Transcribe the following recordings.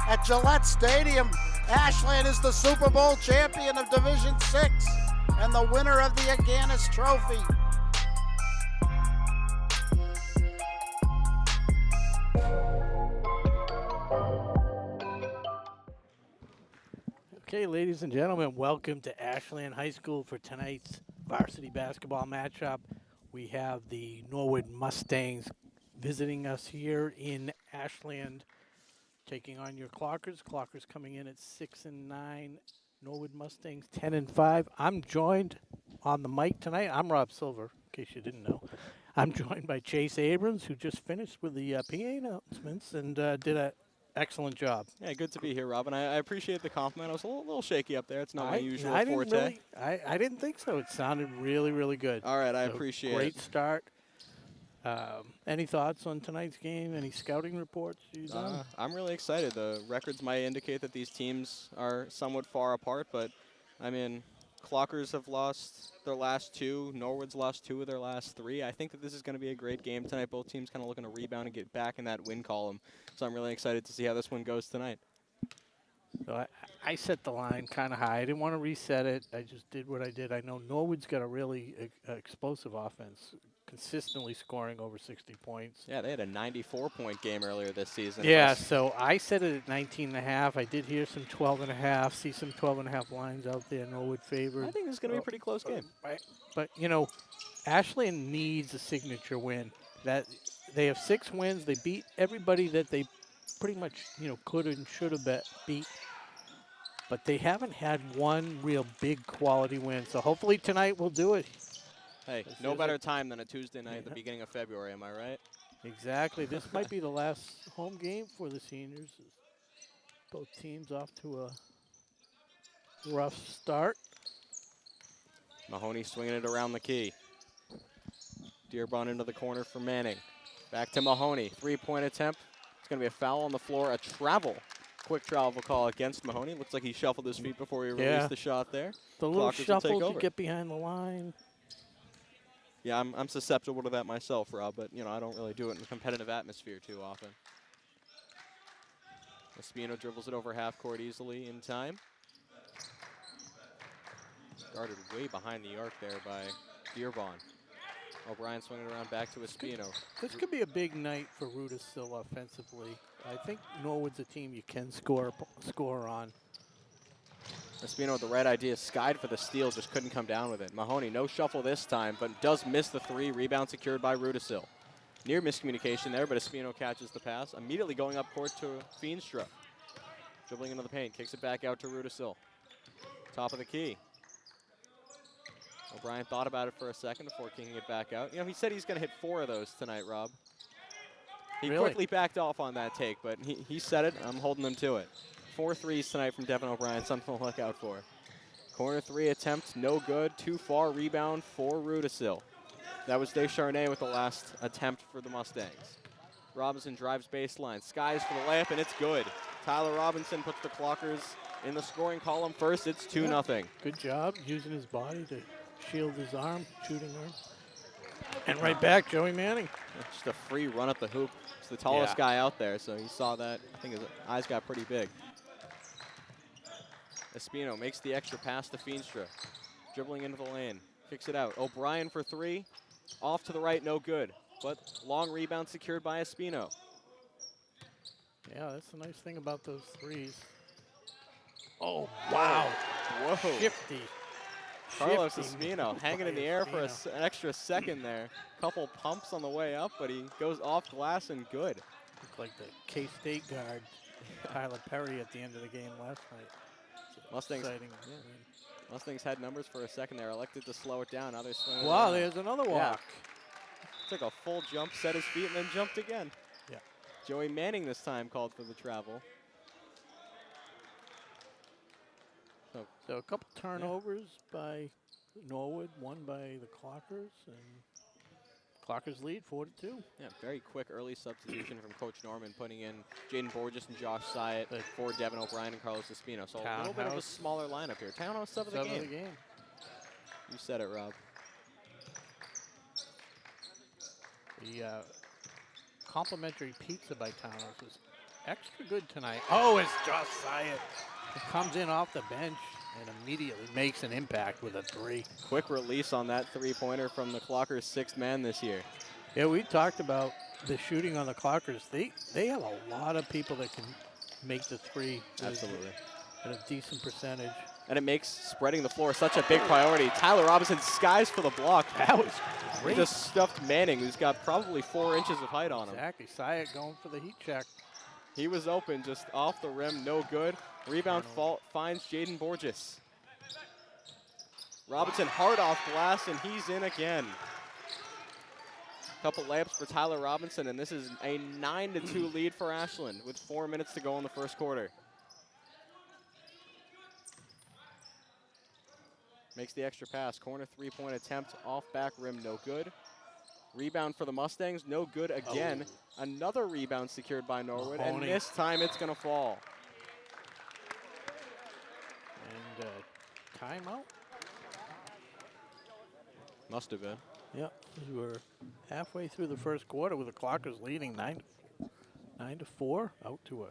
at Gillette Stadium. Ashland is the Super Bowl champion of Division 6 and the winner of the Aganis Trophy. Okay, ladies and gentlemen, welcome to Ashland High School for tonight's varsity basketball matchup. We have the Norwood Mustangs visiting us here in Ashland, taking on your Clockers. Clockers coming in at 6-9. Norwood Mustangs 10-5. I'm joined on the mic tonight. I'm Rob Silver, in case you didn't know. I'm joined by Chase Abrams, who just finished with the PA announcements and did an excellent job. Yeah, good to be here, Rob, and I appreciate the compliment. I was a little shaky up there. It's not my usual forte. I didn't think so. It sounded really, really good. All right, I appreciate it. Great start. Any thoughts on tonight's game? Any scouting reports you've done? I'm really excited. The records might indicate that these teams are somewhat far apart, but, I mean, Clockers have lost their last two. Norwood's lost 2 of their last 3. I think that this is going to be a great game tonight. Both teams kind of looking to rebound and get back in that win column. So I'm really excited to see how this one goes tonight. So I set the line kind of high. I didn't want to reset it. I just did what I did. I know Norwood's got a really explosive offense, consistently scoring over 60 points. Yeah, they had a 94-point game earlier this season. Yeah, so I set it at 19.5. I did hear some 12.5, see some 12.5 lines out there, Norwood favored. I think it's going to be a pretty close game. But, you know, Ashland needs a signature win. That they have 6 wins. They beat everybody that they pretty much, you know, could and should have beat. But they haven't had one real big quality win. So hopefully tonight we'll do it. Hey, no better time than a Tuesday night at the beginning of February, am I right? Exactly. This might be the last home game for the seniors. Both teams off to a rough start. Mahoney swinging it around the key. Dearborn into the corner for Manning. Back to Mahoney. 3-point attempt. It's going to be a foul on the floor, a travel. Quick travel call against Mahoney. Looks like he shuffled his feet before he released the shot there. The little shuffle to get behind the line. Yeah, I'm susceptible to that myself, Rob, but, you know, I don't really do it in a competitive atmosphere too often. Espino dribbles it over half court easily in time. Guarded way behind the arc there by Dearborn. O'Brien swinging around back to Espino. This could be a big night for Rudisill offensively. I think Norwood's a team you can score on. Espino with the right idea, skied for the steal, just couldn't come down with it. Mahoney, no shuffle this time, but does miss the 3. Rebound secured by Rudisill. Near miscommunication there, but Espino catches the pass. Immediately going up court to Feenstra. Dribbling into the paint, kicks it back out to Rudisill. Top of the key. O'Brien thought about it for a second before kicking it back out. You know, he said he's going to hit 4 of those tonight, Rob. He quickly backed off on that take, but he said it. I'm holding him to it. 4 threes tonight from Devin O'Brien, something to look out for. Corner 3 attempt, no good. Too far, rebound for Rudisill. That was Descharnay with the last attempt for the Mustangs. Robinson drives baseline, skies for the layup, and it's good. Tyler Robinson puts the Clockers in the scoring column first. It's 2-0. Good job using his body to shield his arm, shooting arm. And right back, Joey Manning. Just a free run up the hoop. He's the tallest guy out there, so he saw that. I think his eyes got pretty big. Espino makes the extra pass to Feenstra. Dribbling into the lane. Kicks it out. O'Brien for 3. Off to the right, no good. But long rebound secured by Espino. Yeah, that's the nice thing about those threes. Oh, wow. Whoa. Shifty. Carlos Espino hanging in the air for an extra second there. Couple pumps on the way up, but he goes off glass and good. Looked like the K-State guard, Tyler Perry, at the end of the game last night. Mustangs had numbers for a second there. Elected to slow it down. Now they're swinging. Wow, there's another walk. Took a full jump, set his feet, and then jumped again. Yeah. Joey Manning this time called for the travel. So a couple turnovers by Norwood, one by the Clockers, and Clockers lead 4-2. Yeah, very quick early substitution from Coach Norman, putting in Jaden Borges and Josh Syatt for Devin O'Brien and Carlos Espino. So a little bit of a smaller lineup here. Townhouse sub of the game. You said it, Rob. The complimentary pizza by Townhouse was extra good tonight. Oh, it's Josh Syatt. He comes in off the bench and immediately makes an impact with a 3. Quick release on that three-pointer from the Clockers' 6th man this year. Yeah, we talked about the shooting on the Clockers. They have a lot of people that can make the 3. Absolutely. At a decent percentage. And it makes spreading the floor such a big priority. Tyler Robinson skies for the block. That was He great. just stuffed Manning, who's got probably 4 inches of height on him. Exactly. Syatt going for the heat check. He was open, just off the rim, no good. Rebound fault finds Jaden Borges. Robinson hard off glass, and he's in again. Couple layups for Tyler Robinson, and this is a 9-2 lead for Ashland with 4 minutes to go in the first quarter. Makes the extra pass. Corner three-point attempt off back rim, no good. Rebound for the Mustangs, no good again. Oh. Another rebound secured by Norwood, and this time it's going to fall. And timeout? Must have been. Yep, we were halfway through the first quarter with the Clockers leading 9-4, out to a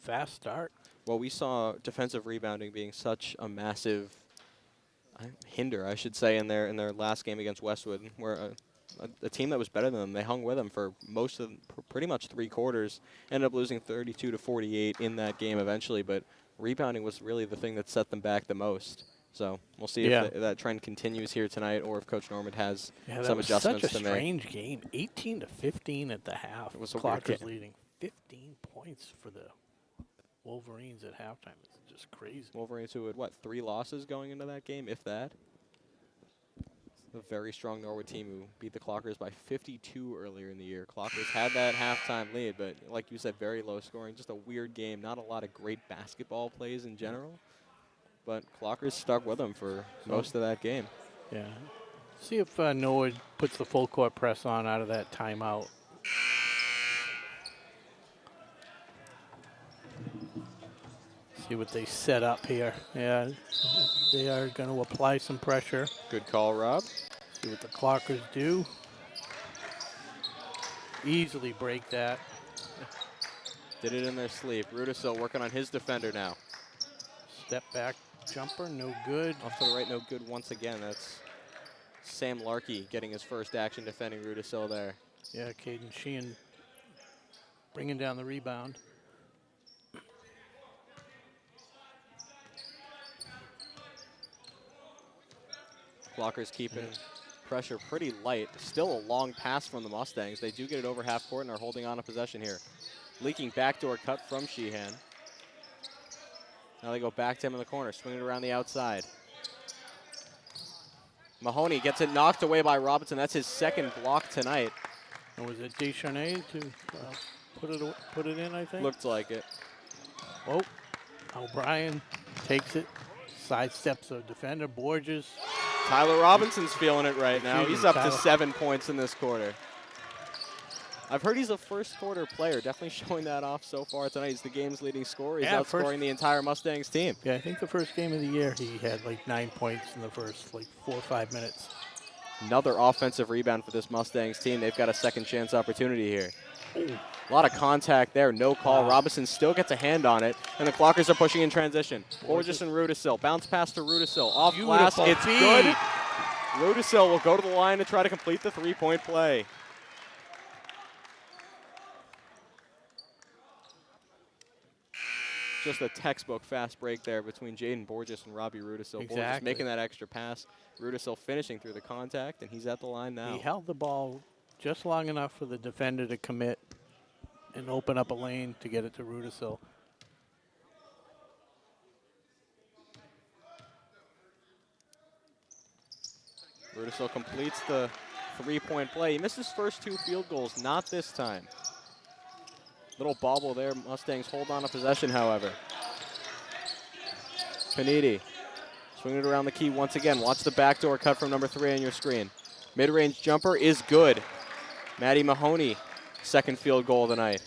fast start. Well, we saw defensive rebounding being such a massive hinder, I should say, in their last game against Westwood, where a team that was better than them, they hung with them for pretty much 3 quarters, ended up losing 32-48 in that game eventually, but rebounding was really the thing that set them back the most. So we'll see if that trend continues here tonight, or if Coach Norwood has some adjustments to make. Such a strange game. 18-15 at the half. It was a Clockers leading 15 points for the Wolverines at halftime. It's just crazy. Wolverines who had, 3 losses going into that game, if that? A very strong Norwood team who beat the Clockers by 52 earlier in the year. Clockers had that halftime lead, but like you said, very low scoring. Just a weird game. Not a lot of great basketball plays in general. But Clockers stuck with them for most of that game. Yeah. See if Norwood puts the full court press on out of that timeout. See what they set up here. Yeah, they are going to apply some pressure. Good call, Rob. See what the Clockers do. Easily break that. Did it in their sleep. Rudisil working on his defender now. Step back jumper, no good. Off to the right, no good once again. That's Sam Larkey getting his first action defending Rudisil there. Yeah, Caden Sheehan bringing down the rebound. Clockers keeping pressure pretty light. Still a long pass from the Mustangs. They do get it over half court and are holding on to possession here. Leaking backdoor cut from Sheehan. Now they go back to him in the corner, swing it around the outside. Mahoney gets it knocked away by Robinson. That's his second block tonight. And was it Descharnay to put it in, I think? Looked like it. Oh, O'Brien takes it, sidesteps a defender, Borges. Tyler Robinson's feeling it right now. He's up to 7 points in this quarter. I've heard he's a first quarter player, definitely showing that off so far tonight. He's the game's leading scorer. He's outscoring the entire Mustangs team. Yeah, I think the first game of the year he had like 9 points in the first 4 or 5 minutes. Another offensive rebound for this Mustangs team. They've got a second chance opportunity here. Ooh. A lot of contact there, no call. Wow. Robinson still gets a hand on it, and the Clockers are pushing in transition. Borges and Rudisil, bounce pass to Rudisil. Off glass, it's good. Rudisil will go to the line to try to complete the three-point play. Just a textbook fast break there between Jaden Borges and Robbie Rudisil. Exactly. Borges making that extra pass. Rudisil finishing through the contact, and he's at the line now. He held the ball just long enough for the defender to commit and open up a lane to get it to Rudisil. Rudisil completes the three-point play. He missed his first 2 field goals, not this time. Little bobble there. Mustangs hold on to possession, however. Panidi swinging it around the key once again. Watch the backdoor cut from number 3 on your screen. Mid-range jumper is good. Maddie Mahoney, second field goal of the night.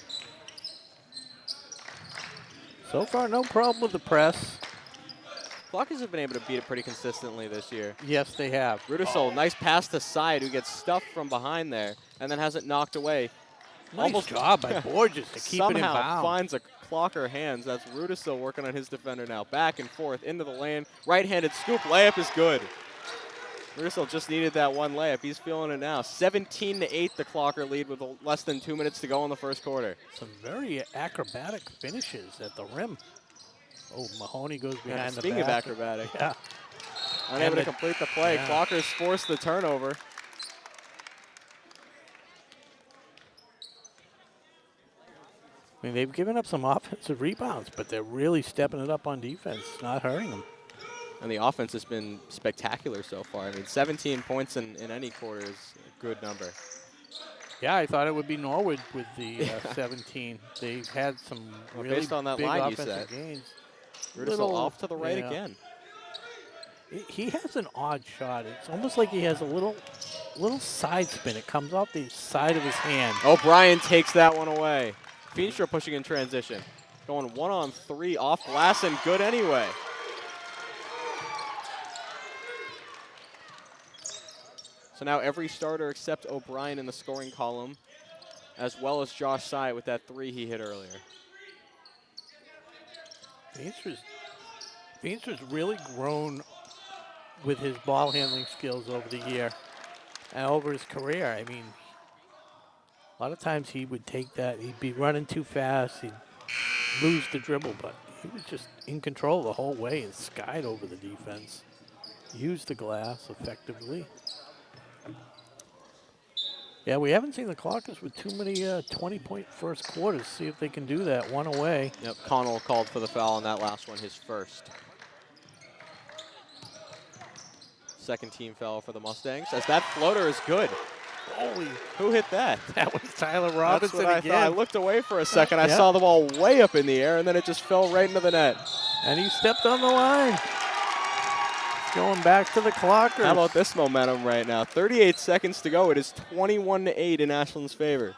So far, no problem with the press. Clockers have been able to beat it pretty consistently this year. Yes, they have. Rudisil, nice pass to Side, who gets stuffed from behind there and then has it knocked away. Nice job by Borges to keep it in somehow bounds. finds a clocker hands. That's Rudisil working on his defender now. Back and forth into the lane. Right-handed scoop. Layup is good. Rudisil just needed that one layup. He's feeling it now. 17-8 the clocker lead with less than 2 minutes to go in the first quarter. Some very acrobatic finishes at the rim. Oh, Mahoney goes behind the back. Speaking of acrobatic. Yeah. Unable to complete the play. Yeah. Clockers force the turnover. I mean, they've given up some offensive rebounds, but they're really stepping it up on defense. It's not hurting them. And the offense has been spectacular so far. I mean, 17 points in any quarter is a good number. Yeah, I thought it would be Norwood with the 17. They've had some really based on that big line you offensive said. gains. Rudisil off to the right again. He has an odd shot. It's almost like he has a little side spin. It comes off the side of his hand. O'Brien takes that one away. Feenstra pushing in transition. Going 1-on-3 off glass and good anyway. So now every starter except O'Brien in the scoring column, as well as Josh Sy with that 3 he hit earlier. Feenstra's really grown with his ball handling skills over the year and over his career. I mean, a lot of times he would take that, he'd be running too fast, he'd lose the dribble, but he was just in control the whole way and skied over the defense. Used the glass effectively. Yeah, we haven't seen the Clockers with too many 20-point first quarters. See if they can do that. One away. Yep, Connell called for the foul on that last one, his first. Second team foul for the Mustangs, as that floater is good. Holy, who hit that? That was Tyler Robinson That's what again. I thought. I looked away for a second. I Yeah. saw the ball way up in the air, and then it just fell right into the net. And he stepped on the line. Going back to the Clockers. How about this momentum right now? 38 seconds to go. It is 21-8 in Ashland's favor.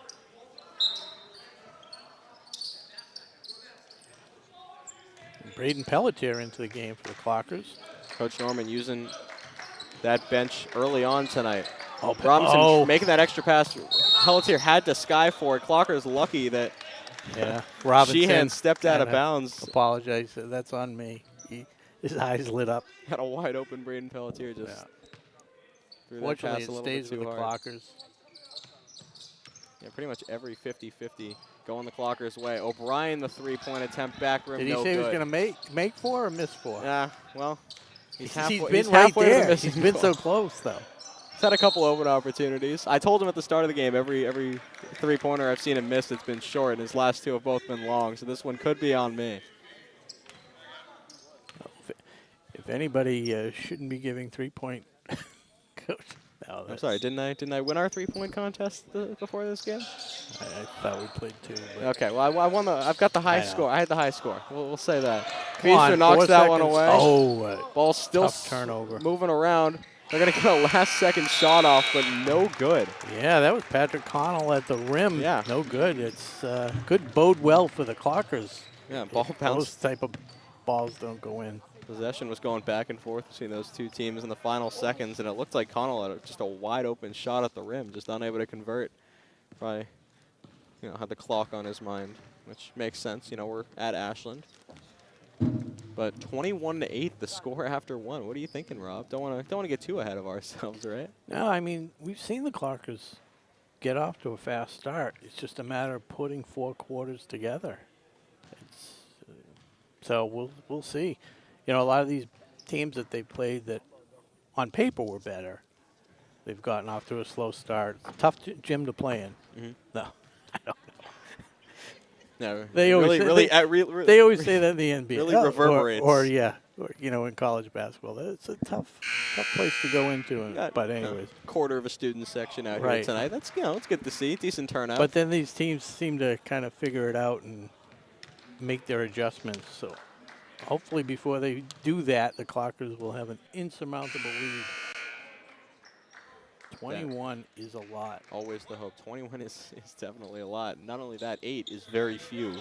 Braden Pelletier into the game for the Clockers. Coach Norman using that bench early on tonight. Oh, Robinson making that extra pass. Pelletier had to sky for it. Clocker's lucky that Robinson Sheehan stepped out of bounds. Apologize. That's on me. His eyes lit up. Had a wide open Braden Pelletier just threw that Fortunately, pass it a little stays bit with too the hard. Clockers. Yeah, pretty much every 50-50 going the Clockers' way. O'Brien, the three-point attempt, back rim, Did he no say he good. was going to make 4 or miss 4? Yeah, well, he's been he's right halfway to the there. missing He's been goal. so close, though. He's had a couple open opportunities. I told him at the start of the game, every three-pointer I've seen him miss, it's been short, and his last 2 have both been long, so this one could be on me. If anybody shouldn't be giving 3-point coach. No, I'm sorry, didn't I win our 3-point contest before this game? I thought we played 2. But Okay, well I won the. I've got the high I know. score. I had the high score. We'll say that. Come on, Feenstra knocks 4 that one seconds. away. Oh, Ball still tough turnover. Moving around. They're gonna get a last-second shot off, but no good. Yeah, that was Patrick Connell at the rim. Yeah. No good. It's could bode well for the Clockers. Yeah, ball Those bounced. type of balls don't go in. Possession was going back and forth between those two teams in the final seconds, and it looked like Connell had just a wide-open shot at the rim, just unable to convert. Probably, had the clock on his mind, which makes sense. We're at Ashland. But 21-8, the score after 1. What are you thinking, Rob? Don't want to get too ahead of ourselves, right? No, I mean, we've seen the Clockers get off to a fast start. It's just a matter of putting 4 quarters together. So we'll see. A lot of these teams that they played that on paper were better, they've gotten off to a slow start. Tough gym to play in. Mm-hmm. No, I don't know. No, They always they always say that in the NBA. Really reverberates. Or in college basketball. It's a tough place to go into. But anyways, quarter of a student section out here Right. tonight. That's it's good to see. Decent turnout. but then these teams seem to kind of figure it out and make their adjustments. So hopefully before they do that, the Clockers will have an insurmountable lead. 21 is a lot. Always the hope. 21 is definitely a lot. Not only that, 8 is very few.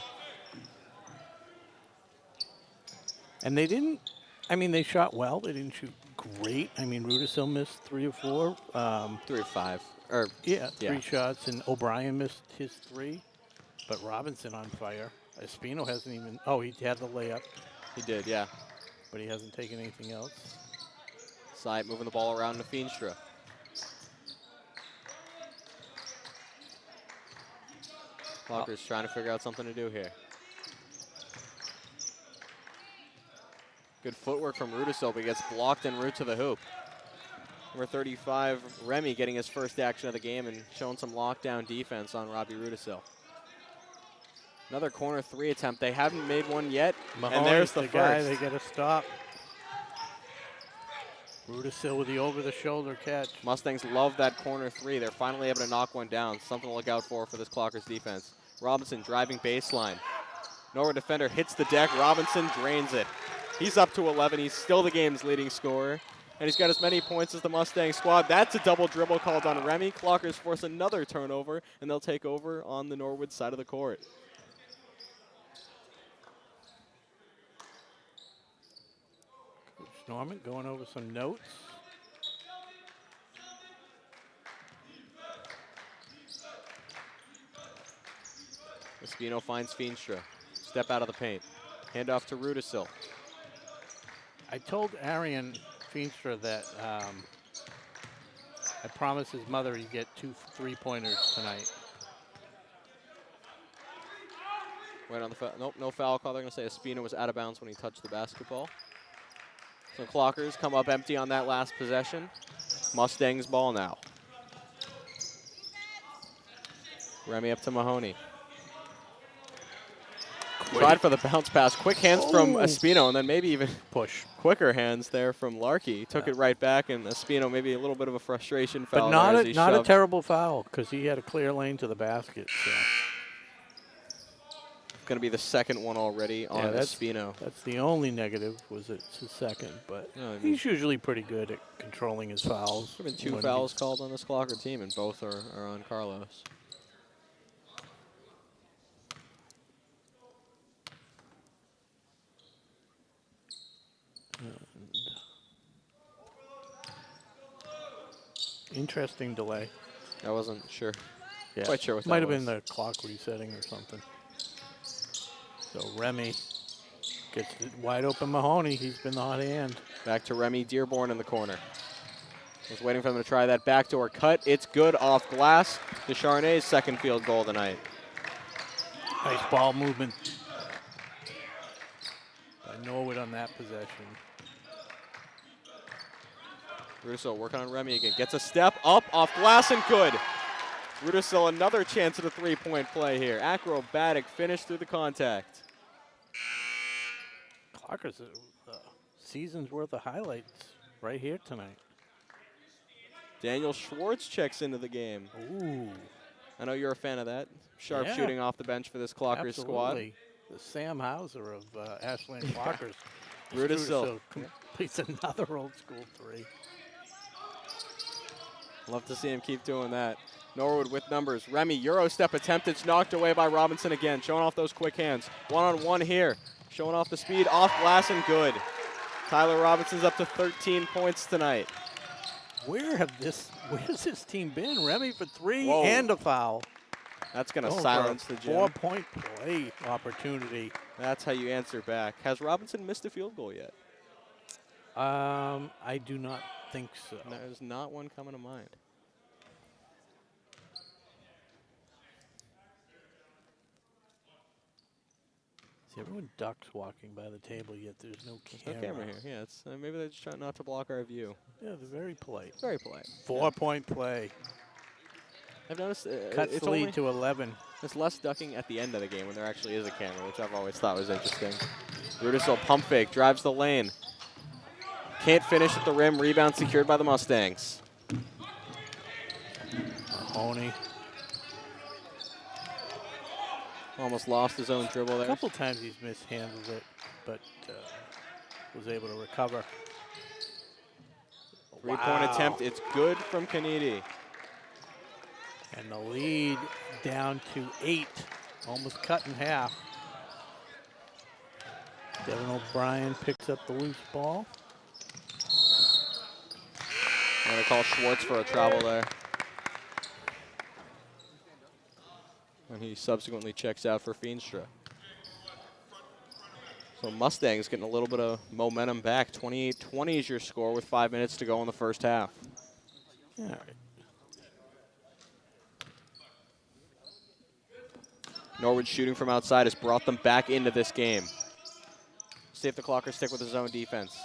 And they didn't, they shot well. They didn't shoot great. Rudisil missed 3 or 4. 3 or 5. Or Yeah, 3 shots, and O'Brien missed his 3, but Robinson on fire. Espino hasn't even. Oh, he had the layup. He did, yeah. But he hasn't taken anything else. Side moving the ball around to Feenstra. Walker's trying to figure out something to do here. Good footwork from Rudisil, but he gets blocked en route to the hoop. Number 35, Remy, getting his first action of the game and showing some lockdown defense on Robbie Rudisil. Another corner 3 attempt. They haven't made one yet, and there's the first. Guy they got to stop. Rudisil with the over-the-shoulder catch. Mustangs love that corner 3. They're finally able to knock one down. Something to look out for this Clockers defense. Robinson driving baseline. Norwood defender hits the deck. Robinson drains it. He's up to 11. He's still the game's leading scorer. And he's got as many points as the Mustang squad. That's a double dribble called on Remy. Clockers force another turnover, and they'll take over on the Norwood side of the court. Coach Norman going over some notes. Espino finds Feenstra. Step out of the paint. Hand off to Rudisil. I told Arian Feenstra that I promised his mother he'd get 2 3-pointers tonight. Right on the foul. Nope, no foul call. They're going to say Espino was out of bounds when he touched the basketball. So Clockers come up empty on that last possession. Mustangs ball now. Remy up to Mahoney. Tried for the bounce pass. Quick hands from Espino, and then maybe even quicker hands there from Larkey. Took it right back, and Espino maybe a little bit of a frustration foul. But not a terrible foul, because he had a clear lane to the basket. So. Going to be the second one already on Espino. That's the only negative, was it's his second, but he's usually pretty good at controlling his fouls. There have been 2 fouls called on this Clocker team, and both are on Carlos. Interesting delay. I wasn't sure. Yeah. Quite sure what that might have was. been the clock resetting or something. So Remy gets it wide open. Mahoney, he's been the hot hand. Back to Remy Dearborn in the corner. Was waiting for them to try that backdoor cut. It's good off glass. Descharnet's second field goal tonight. Nice ball movement by Norwood on that possession. Russo working on Remy again. Gets a step up off glass and good. Russo another chance at a 3-point play here. Acrobatic finish through the contact. Clockers, season's worth of highlights right here tonight. Daniel Schwartz checks into the game. Ooh. I know you're a fan of that. Sharp shooting off the bench for this Clockers squad. The Sam Hauser of Ashland Clockers. Russo completes another old school 3. Love to see him keep doing that. Norwood with numbers. Remy, Euro step attempt. It's knocked away by Robinson again. Showing off those quick hands. One-on-one here. Showing off the speed. Off glass and good. Tyler Robinson's up to 13 points tonight. Where's this team been? Remy for 3 and a foul. That's going to silence the gym. 4-point play opportunity. That's how you answer back. Has Robinson missed a field goal yet? I do not think so. There's not one coming to mind. See, everyone ducks walking by the table, yet there's no camera. No camera here. Yeah, it's maybe they're just trying not to block our view. Yeah, they're very polite. Very polite. 4-point play. I've noticed cuts the lead to 11. There's less ducking at the end of the game when there actually is a camera, which I've always thought was interesting. Rudisil pump fake, drives the lane. Can't finish at the rim. Rebound secured by the Mustangs. Mahoney. Almost lost his own dribble there. A couple times he's mishandled it, but was able to recover. 3-point attempt. It's good from Kanedi. And the lead down to 8, almost cut in half. Devin O'Brien picks up the loose ball. I'm going to call Schwartz for a travel there. And he subsequently checks out for Feenstra. So Mustangs getting a little bit of momentum back. 28-20 is your score with 5 minutes to go in the first half. Yeah. Norwood shooting from outside has brought them back into this game. See if the Clockers stick with his own defense.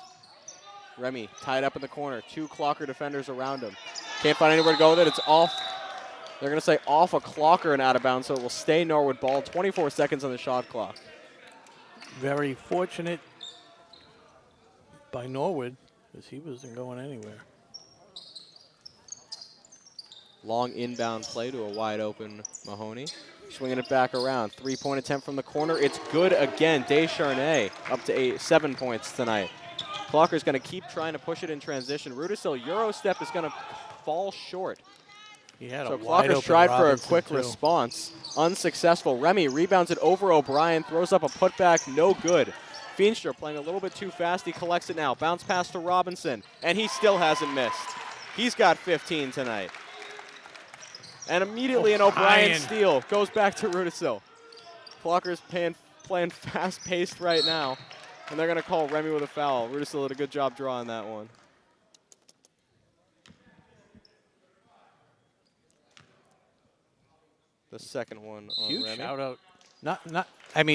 Remy tied up in the corner. 2 Clocker defenders around him. Can't find anywhere to go with it. It's off. They're going to say off a Clocker and out of bounds, so it will stay Norwood ball. 24 seconds on the shot clock. Very fortunate by Norwood, because he wasn't going anywhere. Long inbound play to a wide open Mahoney. Swinging it back around. 3-point attempt from the corner. It's good again. Descharnay up to 7 points tonight. Clocker's going to keep trying to push it in transition. Rudisill Euro step is going to fall short. He had So a wide Clockers open tried for a Robinson quick too. response. Unsuccessful. Remy rebounds it over O'Brien. Throws up a putback. No good. Feenstra playing a little bit too fast. He collects it now. Bounce pass to Robinson. And he still hasn't missed. He's got 15 tonight. And immediately an O'Brien steal goes back to Rudisill. Clockers playing fast-paced right now, and they're going to call Remy with a foul. Rudisill did a good job drawing that one. The second one on Huge Remy. shout out,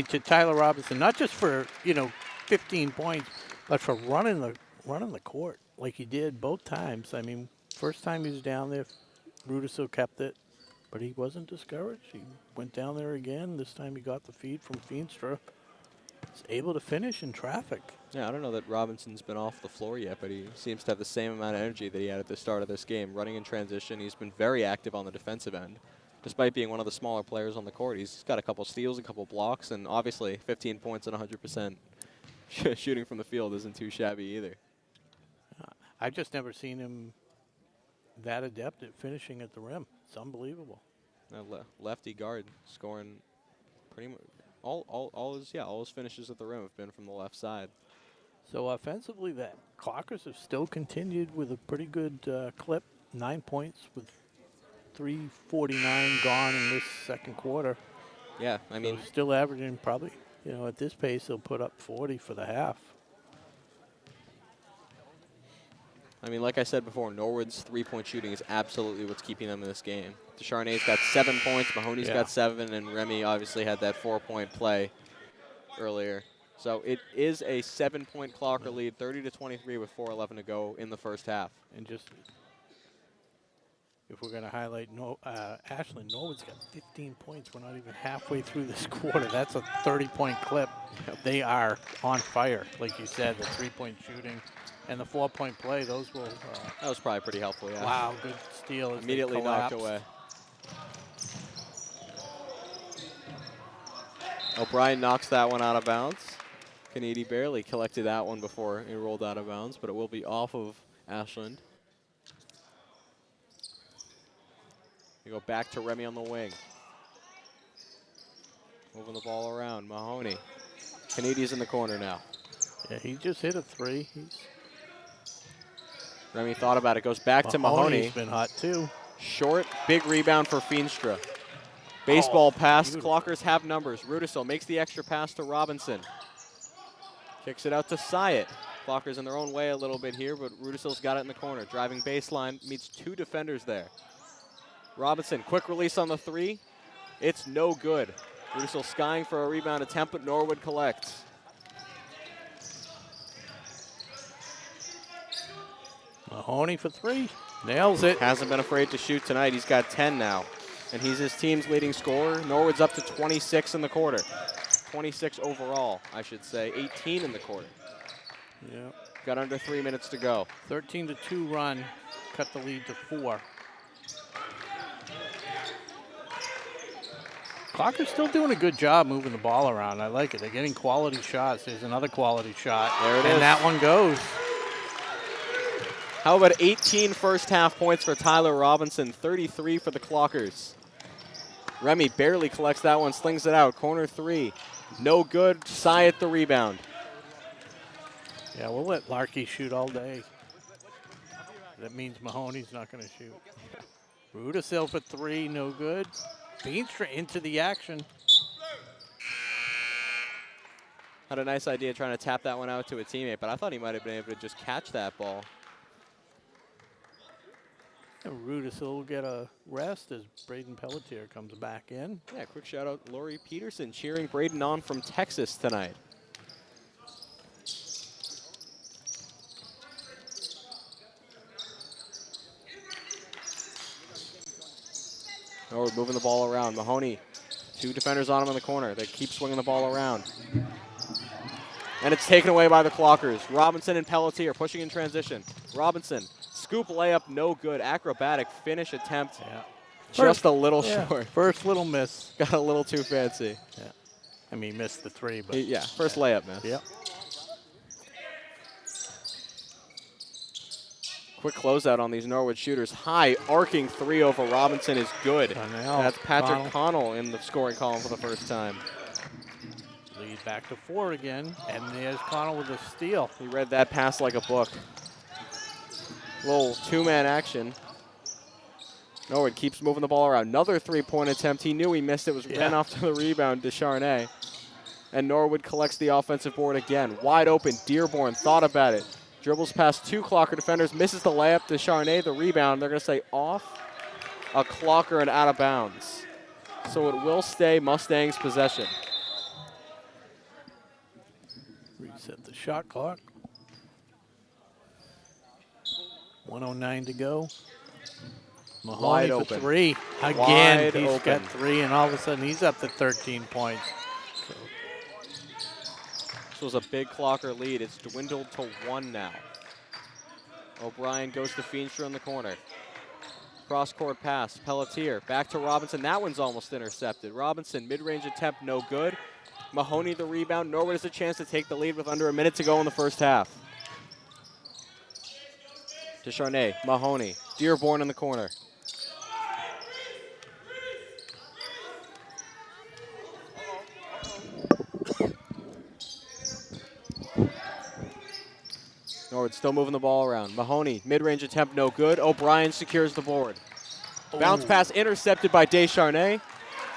to Tyler Robinson, not just for 15 points, but for running the court like he did both times. I mean, first time he was down there, Rudisill kept it, but he wasn't discouraged. He went down there again. This time he got the feed from Feenstra. Was able to finish in traffic. Yeah, I don't know that Robinson's been off the floor yet, but he seems to have the same amount of energy that he had at the start of this game. Running in transition, he's been very active on the defensive end. Despite being one of the smaller players on the court, he's got a couple steals, a couple blocks, and obviously 15 points and 100% shooting from the field isn't too shabby either. I've just never seen him that adept at finishing at the rim. It's unbelievable. Lefty guard scoring pretty much all his finishes at the rim have been from the left side. So offensively, the Clockers have still continued with a pretty good clip. 9 points with 3:49 gone in this second quarter. Yeah, I mean, so still averaging probably, at this pace, they'll put up 40 for the half. I mean, like I said before, Norwood's three-point shooting is absolutely what's keeping them in this game. Descharnay's got 7 points, Mahoney's got 7, and Remy obviously had that 4-point play earlier. So it is a 7-point Clocker lead, 30-23 with 4:11 to go in the first half. And just, if we're going to highlight Ashland, Norwood's got 15 points. We're not even halfway through this quarter. That's a 30-point clip. Yep. They are on fire, like you said, the 3-point shooting. And the 4-point play, those will... that was probably pretty helpful, yeah. Wow, good steal. As immediately knocked away. O'Brien knocks that one out of bounds. Kennedy barely collected that one before it rolled out of bounds, but it will be off of Ashland. We go back to Remy on the wing. Moving the ball around. Mahoney. Kennedy's in the corner now. Yeah, he just hit a 3. Remy thought about it. Goes back to Mahoney. Mahoney's been hot too. Short, big rebound for Feenstra. Baseball pass. Beautiful. Clockers have numbers. Rudisill makes the extra pass to Robinson. Kicks it out to Syatt. Clockers in their own way a little bit here, but Rudisill's got it in the corner. Driving baseline, meets 2 defenders there. Robinson, quick release on the 3. It's no good. Rudisill skying for a rebound attempt, but Norwood collects. Mahoney for 3. Nails it. Hasn't been afraid to shoot tonight. He's got 10 now. And he's his team's leading scorer. Norwood's up to 26 in the quarter. 26 overall, I should say. 18 in the quarter. Yep. Got under 3 minutes to go. 13-2 run. Cut the lead to 4. Clocker's still doing a good job moving the ball around. I like it. They're getting quality shots. There's another quality shot. There it is. And that one goes. How about 18 first half points for Tyler Robinson, 33 for the Clockers. Remy barely collects that one, slings it out. Corner 3, no good. Syatt the rebound. Yeah, we'll let Larkey shoot all day. That means Mahoney's not going to shoot. Rudisill for 3, no good. Feenstra into the action. Had a nice idea trying to tap that one out to a teammate, but I thought he might have been able to just catch that ball. And Rudis will get a rest as Braden Pelletier comes back in. Yeah, quick shout out Lori Peterson cheering Braden on from Texas tonight. Norwood moving the ball around. Mahoney, 2 defenders on him in the corner. They keep swinging the ball around. And it's taken away by the Clockers. Robinson and Pelletier pushing in transition. Robinson, scoop layup, no good. Acrobatic finish attempt, just a little short. First little miss. Got a little too fancy. Yeah. I mean, he missed the 3, but. First layup miss. Yep. Quick closeout on these Norwood shooters. High arcing 3 over Robinson is good. That's Patrick Connell in the scoring column for the first time. Lead back to 4 again, and there's Connell with a steal. He read that pass like a book. Little 2-man action. Norwood keeps moving the ball around. Another 3-point attempt. He knew he missed it. Ran off to the rebound to Charnay. And Norwood collects the offensive board again. Wide open. Dearborn thought about it. Dribbles past 2 Clocker defenders. Misses the layup to Charnay. The rebound. They're going to say off a Clocker and out of bounds. So it will stay Mustangs' possession. Reset the shot clock. 1:09 to go. Mahoney for 3. Again, he's got 3, and all of a sudden he's up to 13 points. So. This was a big Clocker lead. It's dwindled to 1 now. O'Brien goes to Feenstra in the corner. Cross-court pass. Pelletier back to Robinson. That one's almost intercepted. Robinson, mid-range attempt, no good. Mahoney the rebound. Norwood has a chance to take the lead with under a minute to go in the first half. To Charnay, Mahoney, Dearborn in the corner. Norwood still moving the ball around. Mahoney, mid-range attempt, no good. O'Brien secures the board. Bounce pass intercepted by Descharnay,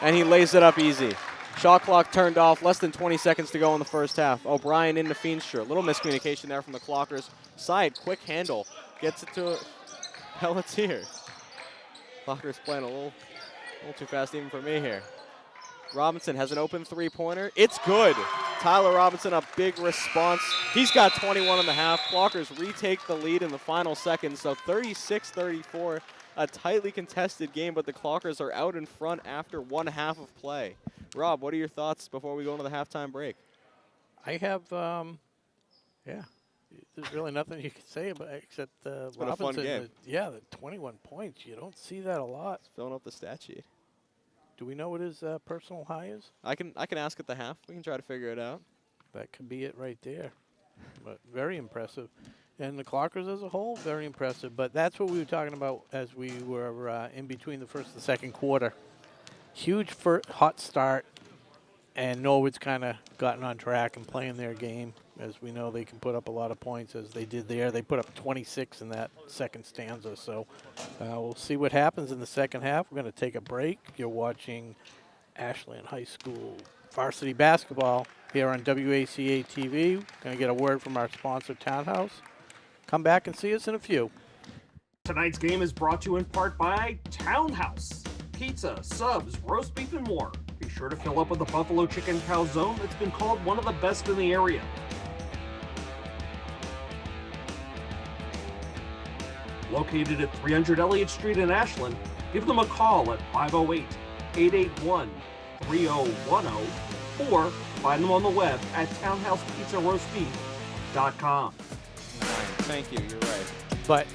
and he lays it up easy. Shot clock turned off, less than 20 seconds to go in the first half. O'Brien into Feenstra. A little miscommunication there from the Clockers. Side, quick handle. Gets it to Pelletier. Clockers playing a little too fast even for me here. Robinson has an open 3-pointer. It's good. Tyler Robinson, a big response. He's got 21 and a half. Clockers retake the lead in the final seconds, so 36-34. A tightly contested game, but the Clockers are out in front after 1 half of play. Rob, what are your thoughts before we go into the halftime break? I have, there's really nothing you can say about except Robinson. A fun game. The 21 points. You don't see that a lot. It's filling up the stat sheet. Do we know what his personal high is? I can ask at the half. We can try to figure it out. That could be it right there. But very impressive. And the Clockers as a whole, very impressive. But that's what we were talking about as we were in between the first and second quarter. Huge hot start, and Norwood's kind of gotten on track and playing their game. As we know, they can put up a lot of points as they did there. They put up 26 in that second stanza. So we'll see what happens in the second half. We're going to take a break. You're watching Ashland High School varsity basketball here on WACA-TV. Going to get a word from our sponsor, Townhouse. Come back and see us in a few. Tonight's game is brought to you in part by Townhouse. Pizza, subs, roast beef, and more. Be sure to fill up with the Buffalo Chicken Calzone that's been called one of the best in the area. Located at 300 Elliott Street in Ashland, give them a call at 508-881-3010 or find them on the web at townhousepizzaroastbeef.com. Thank you, you're right. But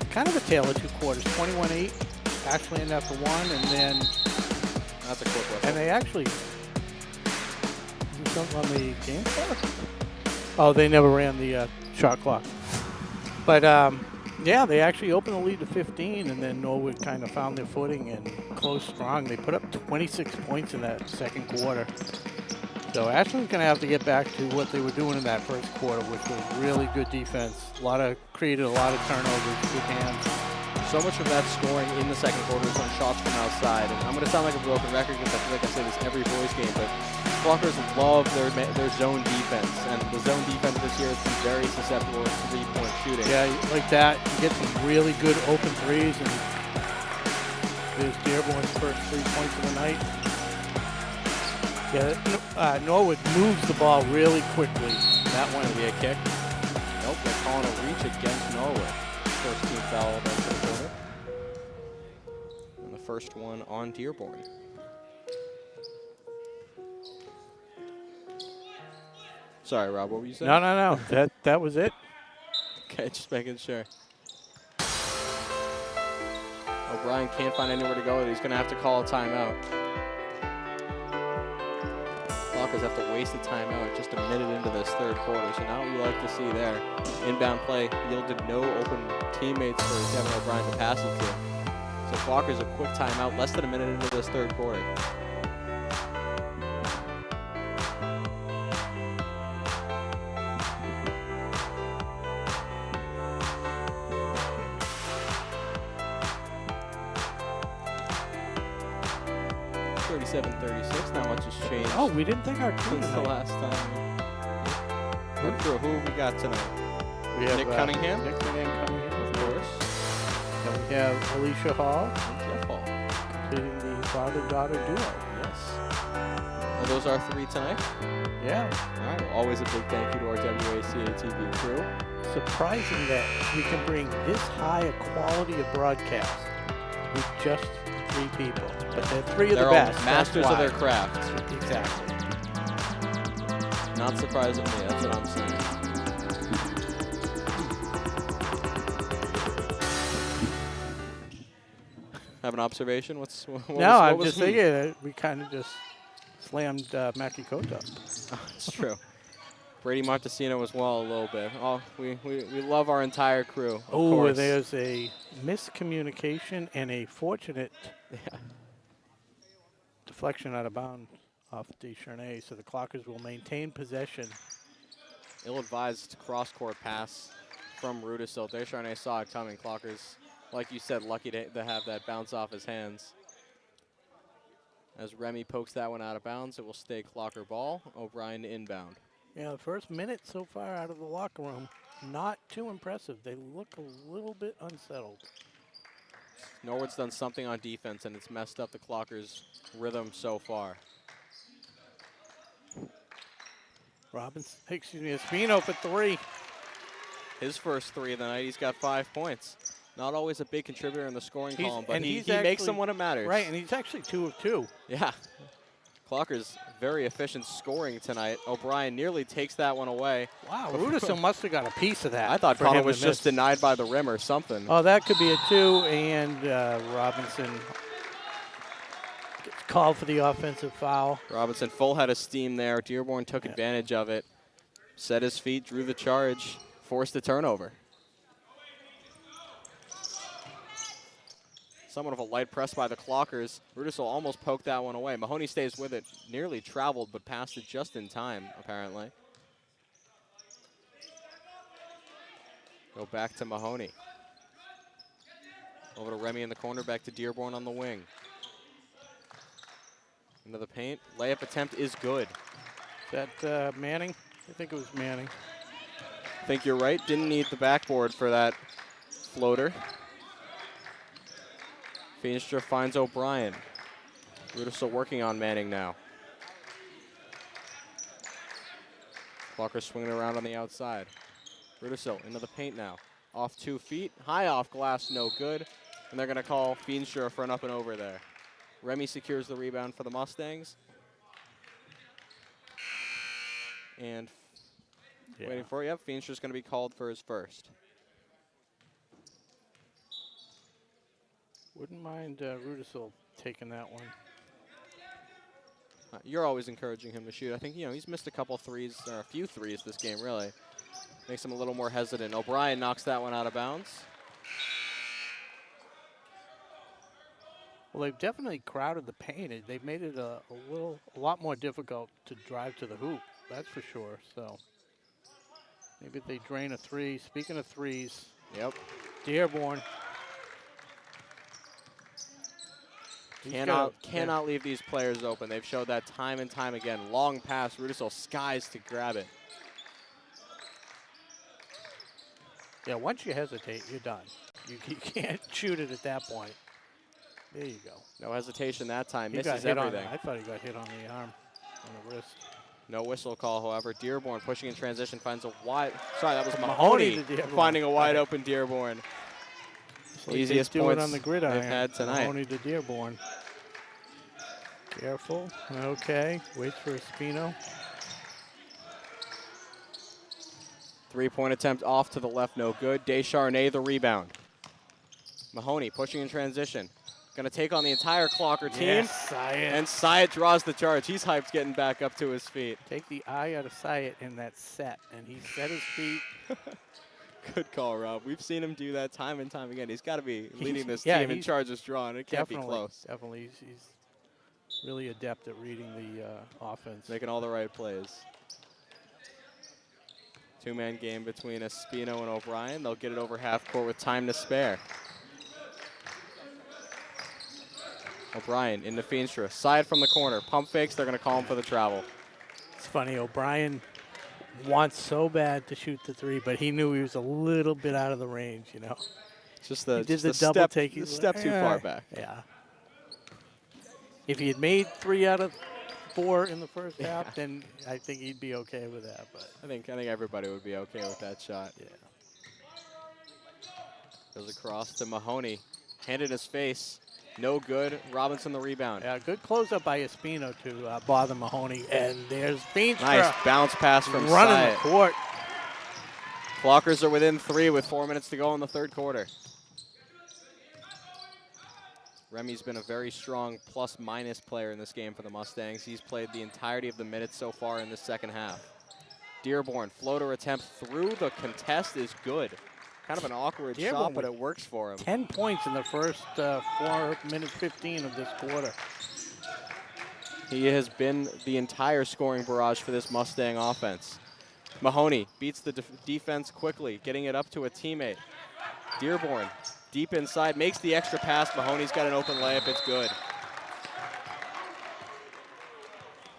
kind of a tale of two quarters. 21-8, Ashland after one, and then that's a quick whistle. And they actually do something on the game clock. Oh, they never ran the shot clock. But yeah, they actually opened the lead to 15, and then Norwood kind of found their footing and closed strong. They put up 26 points in that second quarter. So Ashland's going to have to get back to what they were doing in that first quarter, which was really good defense. Created a lot of turnovers, good hands. So much of that scoring in the second quarter was on shots from outside. And I'm going to sound like a broken record because I feel like I say this every boys game, but Flockers love their zone defense. And the zone defense this year has been very susceptible to three-point shooting. Yeah, like that. You get some really good open threes, and there's Dearborn's first 3 points of the night. Yeah, Norwood moves the ball really quickly. That one will be a kick. Nope, they're calling a reach against Norwood. First team foul of the quarter. And the first one on Dearborn. Sorry, Rob, what were you saying? No. That was it. Okay, just making sure. O'Brien can't find anywhere to go. He's going to have to call a timeout. Flockers have to waste a timeout just a minute into this third quarter. So now what we like to see there, inbound play yielded no open teammates for Devin O'Brien to pass it to. So Flockers a quick timeout, less than a minute into this third quarter. Not much has changed. Oh, we didn't think our crew since the last time. Our crew, who have we got tonight? We have Nick Cunningham. Nick Cunningham, Of course. then we have Alicia Hall, And Jeff Hall. completing the father-daughter duo. Yes. Are those our three tonight? Yeah. All right. Well, always a big thank you to our WACA-TV crew. Surprising that we can bring this high a quality of broadcast with just 3 people. But they're 3 of They're the all best. masters of their craft. Exactly. Not surprising me. That's what I'm saying. Have an observation? What I'm was just thinking that we kind of just slammed Maki Koto. It's true. Brady Martesino as well a little bit. Oh, we love our entire crew. Oh, course. there's a miscommunication and a fortunate deflection out of bounds off Descharnay, so the Clockers will maintain possession. Ill-advised cross-court pass from Rudisill. Descharnay saw it coming. Clockers, like you said, lucky to have that bounce off his hands. As Remy pokes that one out of bounds, it will stay Clocker ball. O'Brien inbound. Yeah, the first minute so far out of the locker room, not too impressive. They look a little bit unsettled. Norwood's done something on defense, and it's messed up the Clockers' rhythm so far. Espino for 3. His first 3 of the night, he's got 5 points. Not always a big contributor in the scoring column, but he makes them when it matters. Right, and he's actually 2 of 2. Yeah. Clockers very efficient scoring tonight. O'Brien nearly takes that one away. Wow, Rudisill must have got a piece of that. I thought for Connor him was to just miss. denied by the rim or something. Oh, that could be a 2, and Robinson gets called for the offensive foul. Robinson full head of steam there. Dearborn took advantage of it. Set his feet, drew the charge, forced the turnover. Somewhat of a light press by the Clockers. Rudisill almost poked that one away. Mahoney stays with it. Nearly traveled, but passed it just in time, apparently. Go back to Mahoney. Over to Remy in the corner, back to Dearborn on the wing. Into the paint. Layup attempt is good. Is that Manning? I think it was Manning. I think you're right. Didn't need the backboard for that floater. Feenstra finds O'Brien. Rudisill working on Manning now. Clocker swinging around on the outside. Rudisill into the paint now. Off 2 feet. High off glass, no good. And they're going to call Feenstra for an up and over there. Remy secures the rebound for the Mustangs. And waiting for it. Yep, Feenstra's going to be called for his first. Wouldn't mind Rudisill taking that one. You're always encouraging him to shoot. I think, he's missed a couple threes, or a few threes this game, really. Makes him a little more hesitant. O'Brien knocks that one out of bounds. Well, they've definitely crowded the paint. They've made it a lot more difficult to drive to the hoop. That's for sure. So maybe they drain a 3. Speaking of threes, Yep. Dearborn Cannot leave these players open. They've showed that time and time again. Long pass, Rudisil skies to grab it. Yeah, once you hesitate, you're done. You can't shoot it at that point. There you go. No hesitation that time. He got Misses hit everything. I thought he got hit on the arm, on the wrist. No whistle call, however. Dearborn pushing in transition finds a wide. Sorry, that was Mahoney Mahoney to finding a wide open Dearborn. Like Easiest they do points it on the gridiron. they've had tonight. Mahoney to Dearborn. Careful. Okay. Waits for Espino. 3-point attempt off to the left, no good. Descharnay the rebound. Mahoney pushing in transition. Going to take on the entire Clocker team. Yes, Syatt. And Syatt draws the charge. He's hyped getting back up to his feet. Take the eye out of Syatt in that set, and he set his feet. Good call, Rob. We've seen him do that time and time again. He's got to be leading this yeah, team in charges drawn. It can't be close. Definitely. He's really adept at reading the offense. Making all the right plays. Two-man game between Espino and O'Brien. They'll get it over half court with time to spare. O'Brien into Feenstra. Side from the corner. Pump fakes. They're going to call him for the travel. It's funny. O'Brien wants so bad to shoot the three, but he knew he was a little bit out of the range, you know. Just the, he did just the double step, take. the step too far back. Yeah. If he had made 3 out of 4 in the first half, then I think he'd be okay with that. But I think everybody would be okay with that shot. Yeah. Goes across to Mahoney. Hand in his face. No good. Robinson the rebound. Yeah, good close-up by Espino to bother Mahoney. And there's Feenstra. Nice bounce pass from running Syatt. the court. Clockers are within 3 with 4 minutes to go in the third quarter. Remy's been a very strong plus-minus player in this game for the Mustangs. He's played the entirety of the minutes so far in the second half. Dearborn, floater attempt through the contest is good. Kind of an awkward shot, but it works for him. 10 points in the first 4 minutes 15 of this quarter. He has been the entire scoring barrage for this Mustang offense. Mahoney beats the defense quickly, getting it up to a teammate. Dearborn, deep inside, makes the extra pass. Mahoney's got an open layup. It's good.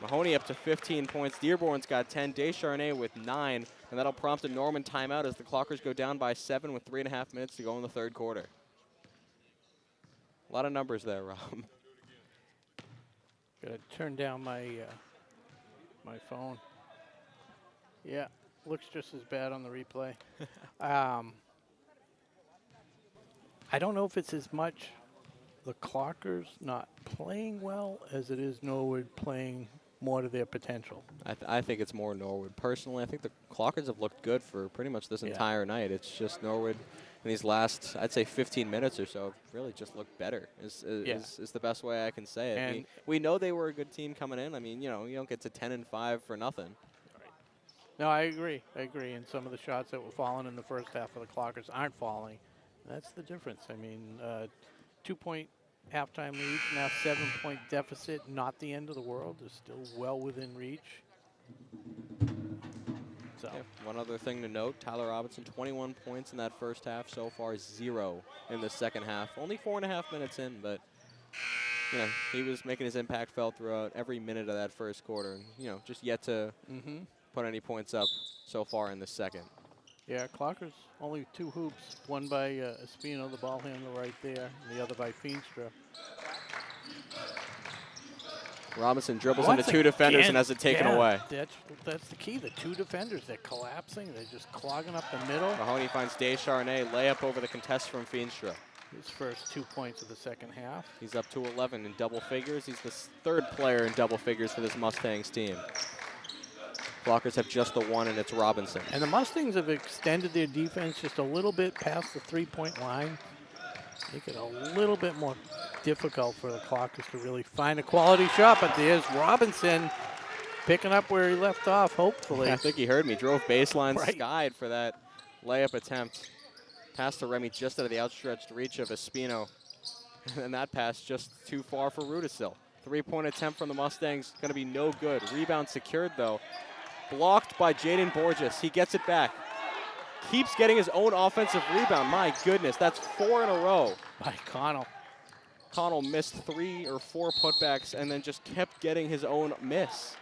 Mahoney up to 15 points. Dearborn's got 10. Descharnay with 9. And that'll prompt a Norman timeout as the Clockers go down by 7 with 3.5 minutes to go in the third quarter. A lot of numbers there, Rob. Gotta turn down my my phone. Yeah, looks just as bad on the replay. I don't know if it's as much the Clockers not playing well as it is Norwood playing more to their potential. I think it's more Norwood. Personally, I think the Clockers have looked good for pretty much this entire night. It's just Norwood in these last, I'd say 15 minutes or so, really just looked better is the best way I can say it. And we know they were a good team coming in. I mean, you know, you don't get to 10-5 for nothing. No, I agree. And some of the shots that were falling in the first half of the Clockers aren't falling. That's the difference. I mean, 2-point halftime lead, now 7-point deficit, not the end of the world. Is still well within reach. So, one other thing to note, Tyler Robinson, 21 points in that first half so far, 0 in the second half. Only 4.5 minutes in, but you know, he was making his impact felt throughout every minute of that first quarter. And, you know, just yet to put any points up so far in the second. Yeah, Clockers only 2 hoops, one by Espino, the ball handler right there, and the other by Feenstra. Robinson dribbles into 2 defenders and has it taken away. That's the key. The 2 defenders, they're collapsing. They're just clogging up the middle. Mahoney finds Descharnay, layup over the contest from Feenstra. His first 2 points of the second half. He's up to 11 in double figures. He's the 3rd player in double figures for this Mustangs team. Clockers have just the 1, and it's Robinson. And the Mustangs have extended their defense just a little bit past the 3-point line. Make it a little bit more difficult for the Clockers to really find a quality shot. But there's Robinson picking up where he left off, hopefully. I think he heard me. Drove baseline, skied for that layup attempt. Pass to Remy just out of the outstretched reach of Espino. And that pass just too far for Rudisil. 3-point attempt from the Mustangs, going to be no good. Rebound secured, though. Blocked by Jaden Borges. He gets it back. Keeps getting his own offensive rebound. My goodness, that's 4 in a row. By Connell. Connell missed 3 or 4 putbacks and then just kept getting his own miss.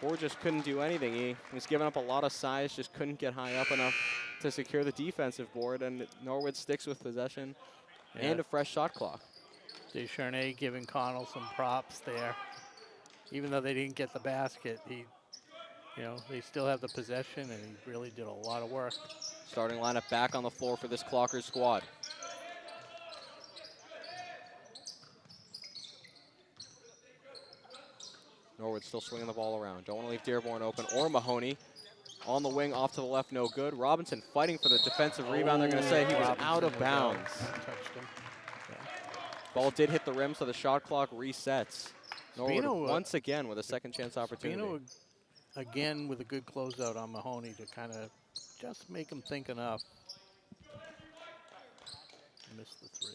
Board just couldn't do anything. He was giving up a lot of size, just couldn't get high up enough to secure the defensive board, and Norwood sticks with possession and a fresh shot clock. Descharnay giving Connell some props there. Even though they didn't get the basket, they still have the possession, and he really did a lot of work. Starting lineup back on the floor for this Clockers squad. Norwood still swinging the ball around. Don't want to leave Dearborn open or Mahoney. On the wing, off to the left, no good. Robinson fighting for the defensive rebound. They're going to say he was out of bounds. Touched him. Yeah. Ball did hit the rim, so the shot clock resets. Norwood once again with a second chance opportunity. Spino again with a good closeout on Mahoney to kind of just make him think enough. Missed the 3.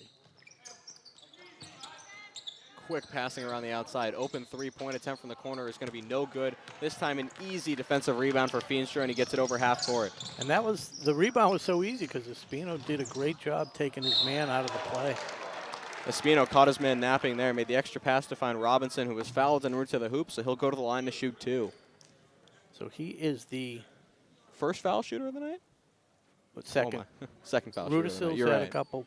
Quick passing around the outside. Open three-point attempt from the corner is going to be no good. This time an easy defensive rebound for Feenstra, and he gets it over half court. And the rebound was so easy because Espino did a great job taking his man out of the play. Espino caught his man napping there, made the extra pass to find Robinson, who was fouled en route to the hoop, so he'll go to the line to shoot 2. So he is the first foul shooter of the night? Second. Oh second foul shooter of the night. Rudisil's had a couple.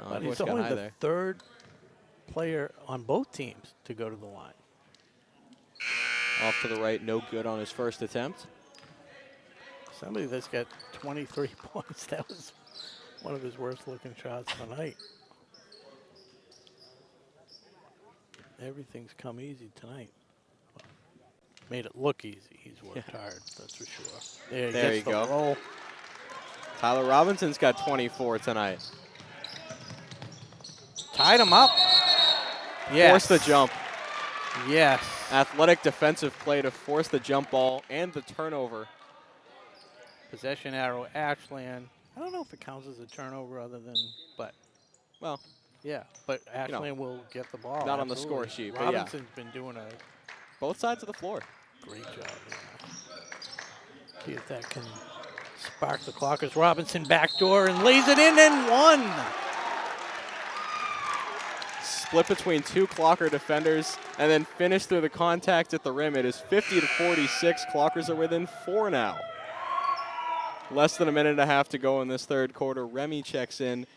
But he's only the there. third player on both teams to go to the line. Off to the right, no good on his first attempt. Somebody that's got 23 points. That was one of his worst looking shots of the night. Everything's come easy tonight. Well, made it look easy. He's worked hard, that's for sure. There you go. Roll. Tyler Robinson's got 24 tonight. Tied him up. Yes. Force the jump. Yes. Athletic defensive play to force the jump ball and the turnover. Possession arrow, Ashland. I don't know if it counts as a turnover other than, but. Well. Yeah, but Ashland will get the ball. Not on the score sheet, but Robinson's been doing both sides of the floor. Great job. See if that can spark the Clockers. Robinson backdoor and lays it in and 1. Split between 2 Clocker defenders and then finish through the contact at the rim. It is 50-46. Clockers are within 4 now. Less than a minute and a half to go in this third quarter. Remy checks in,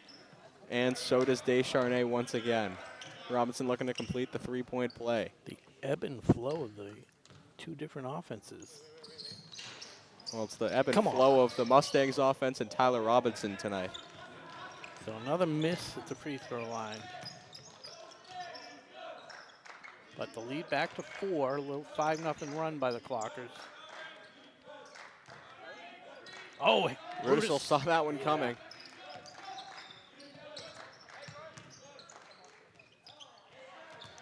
and so does Descharnay once again. Robinson looking to complete the 3-point play. The ebb and flow of the 2 different offenses. Well, it's the ebb and flow of the Mustangs offense and Tyler Robinson tonight. So another miss at the free throw line. But the lead back to 4, a little 5-0 run by the Clockers. Oh, Rudisil saw that one coming.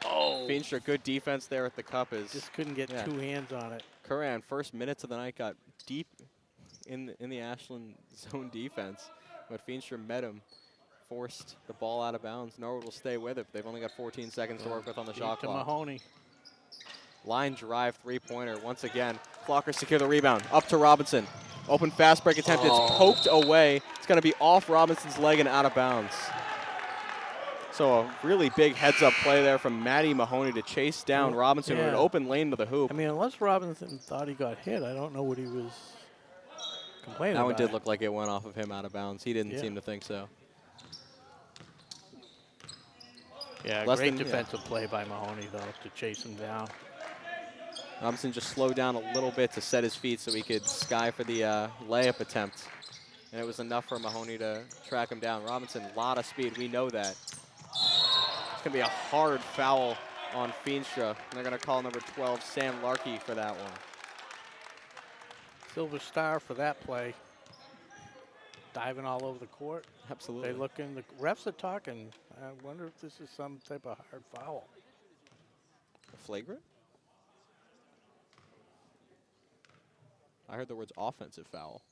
Oh. Feenstra, good defense there at the cup. Just couldn't get 2 hands on it. Curran, first minutes of the night, got deep in the Ashland zone defense, but Feenstra met him. Forced the ball out of bounds. Norwood will stay with it. They've only got 14 seconds to work with on the shot clock. Mahoney. Line drive 3-pointer once again. Clockers secure the rebound. Up to Robinson. Open fast break attempt. It's poked away. It's going to be off Robinson's leg and out of bounds. So a really big heads-up play there from Matty Mahoney to chase down Robinson with an open lane to the hoop. I mean, unless Robinson thought he got hit, I don't know what he was complaining about. That one did look like it went off of him out of bounds. He didn't seem to think so. Yeah, great defensive play by Mahoney, though, to chase him down. Robinson just slowed down a little bit to set his feet so he could sky for the layup attempt. And it was enough for Mahoney to track him down. Robinson, a lot of speed. We know that. It's going to be a hard foul on Feenstra. And they're going to call number 12, Sam Larkey, for that one. Silver star for that play. Diving all over the court. Absolutely. They look in, the refs are talking. I wonder if this is some type of hard foul. A flagrant? I heard the words offensive foul.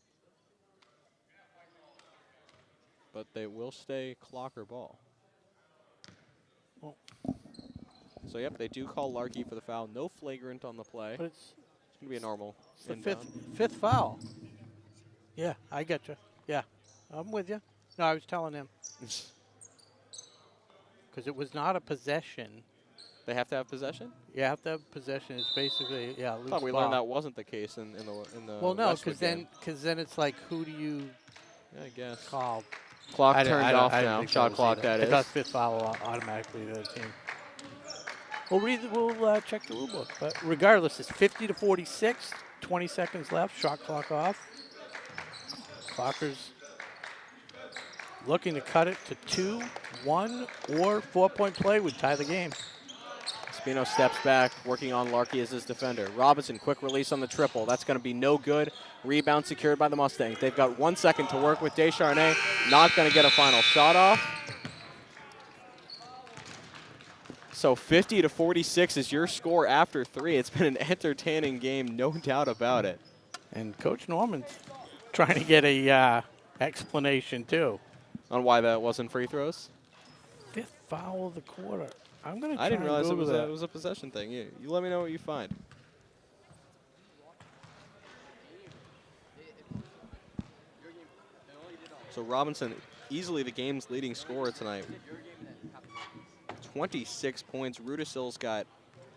But they will stay Clocker ball. Well, so, yep, they do call Larkey for the foul. No flagrant on the play. But it's going to be a normal. It's the fifth foul. Yeah, I get you. Yeah, I'm with you. No, I was telling him. because it was not a possession. They have to have possession? You have to have possession. It's basically, yeah, loose I thought we ball. learned that wasn't the case in the Well, no, Westwood game. because then it's like, who do you Yeah, I guess. call? Clock I didn't- turned I don't- off I didn't now. think Shot was clock, either. that It does is. fifth foul automatically to the team. We'll check the rule book. But regardless, it's 50-46, 20 seconds left, shot clock off. Clockers looking to cut it to 2, 1, or 4-point play would tie the game. Spino steps back, working on Larkey as his defender. Robinson, quick release on the triple. That's going to be no good. Rebound secured by the Mustangs. They've got 1 second to work with Descharnay. Not going to get a final shot off. So 50-46 is your score after 3. It's been an entertaining game, no doubt about it. And Coach Norman's trying to get a explanation, too. On why that wasn't free throws? 5th foul of the quarter. I'm going to try I didn't realize it Google that. was a possession thing. You let me know what you find. So Robinson, easily the game's leading scorer tonight. 26 points. Rudisil's got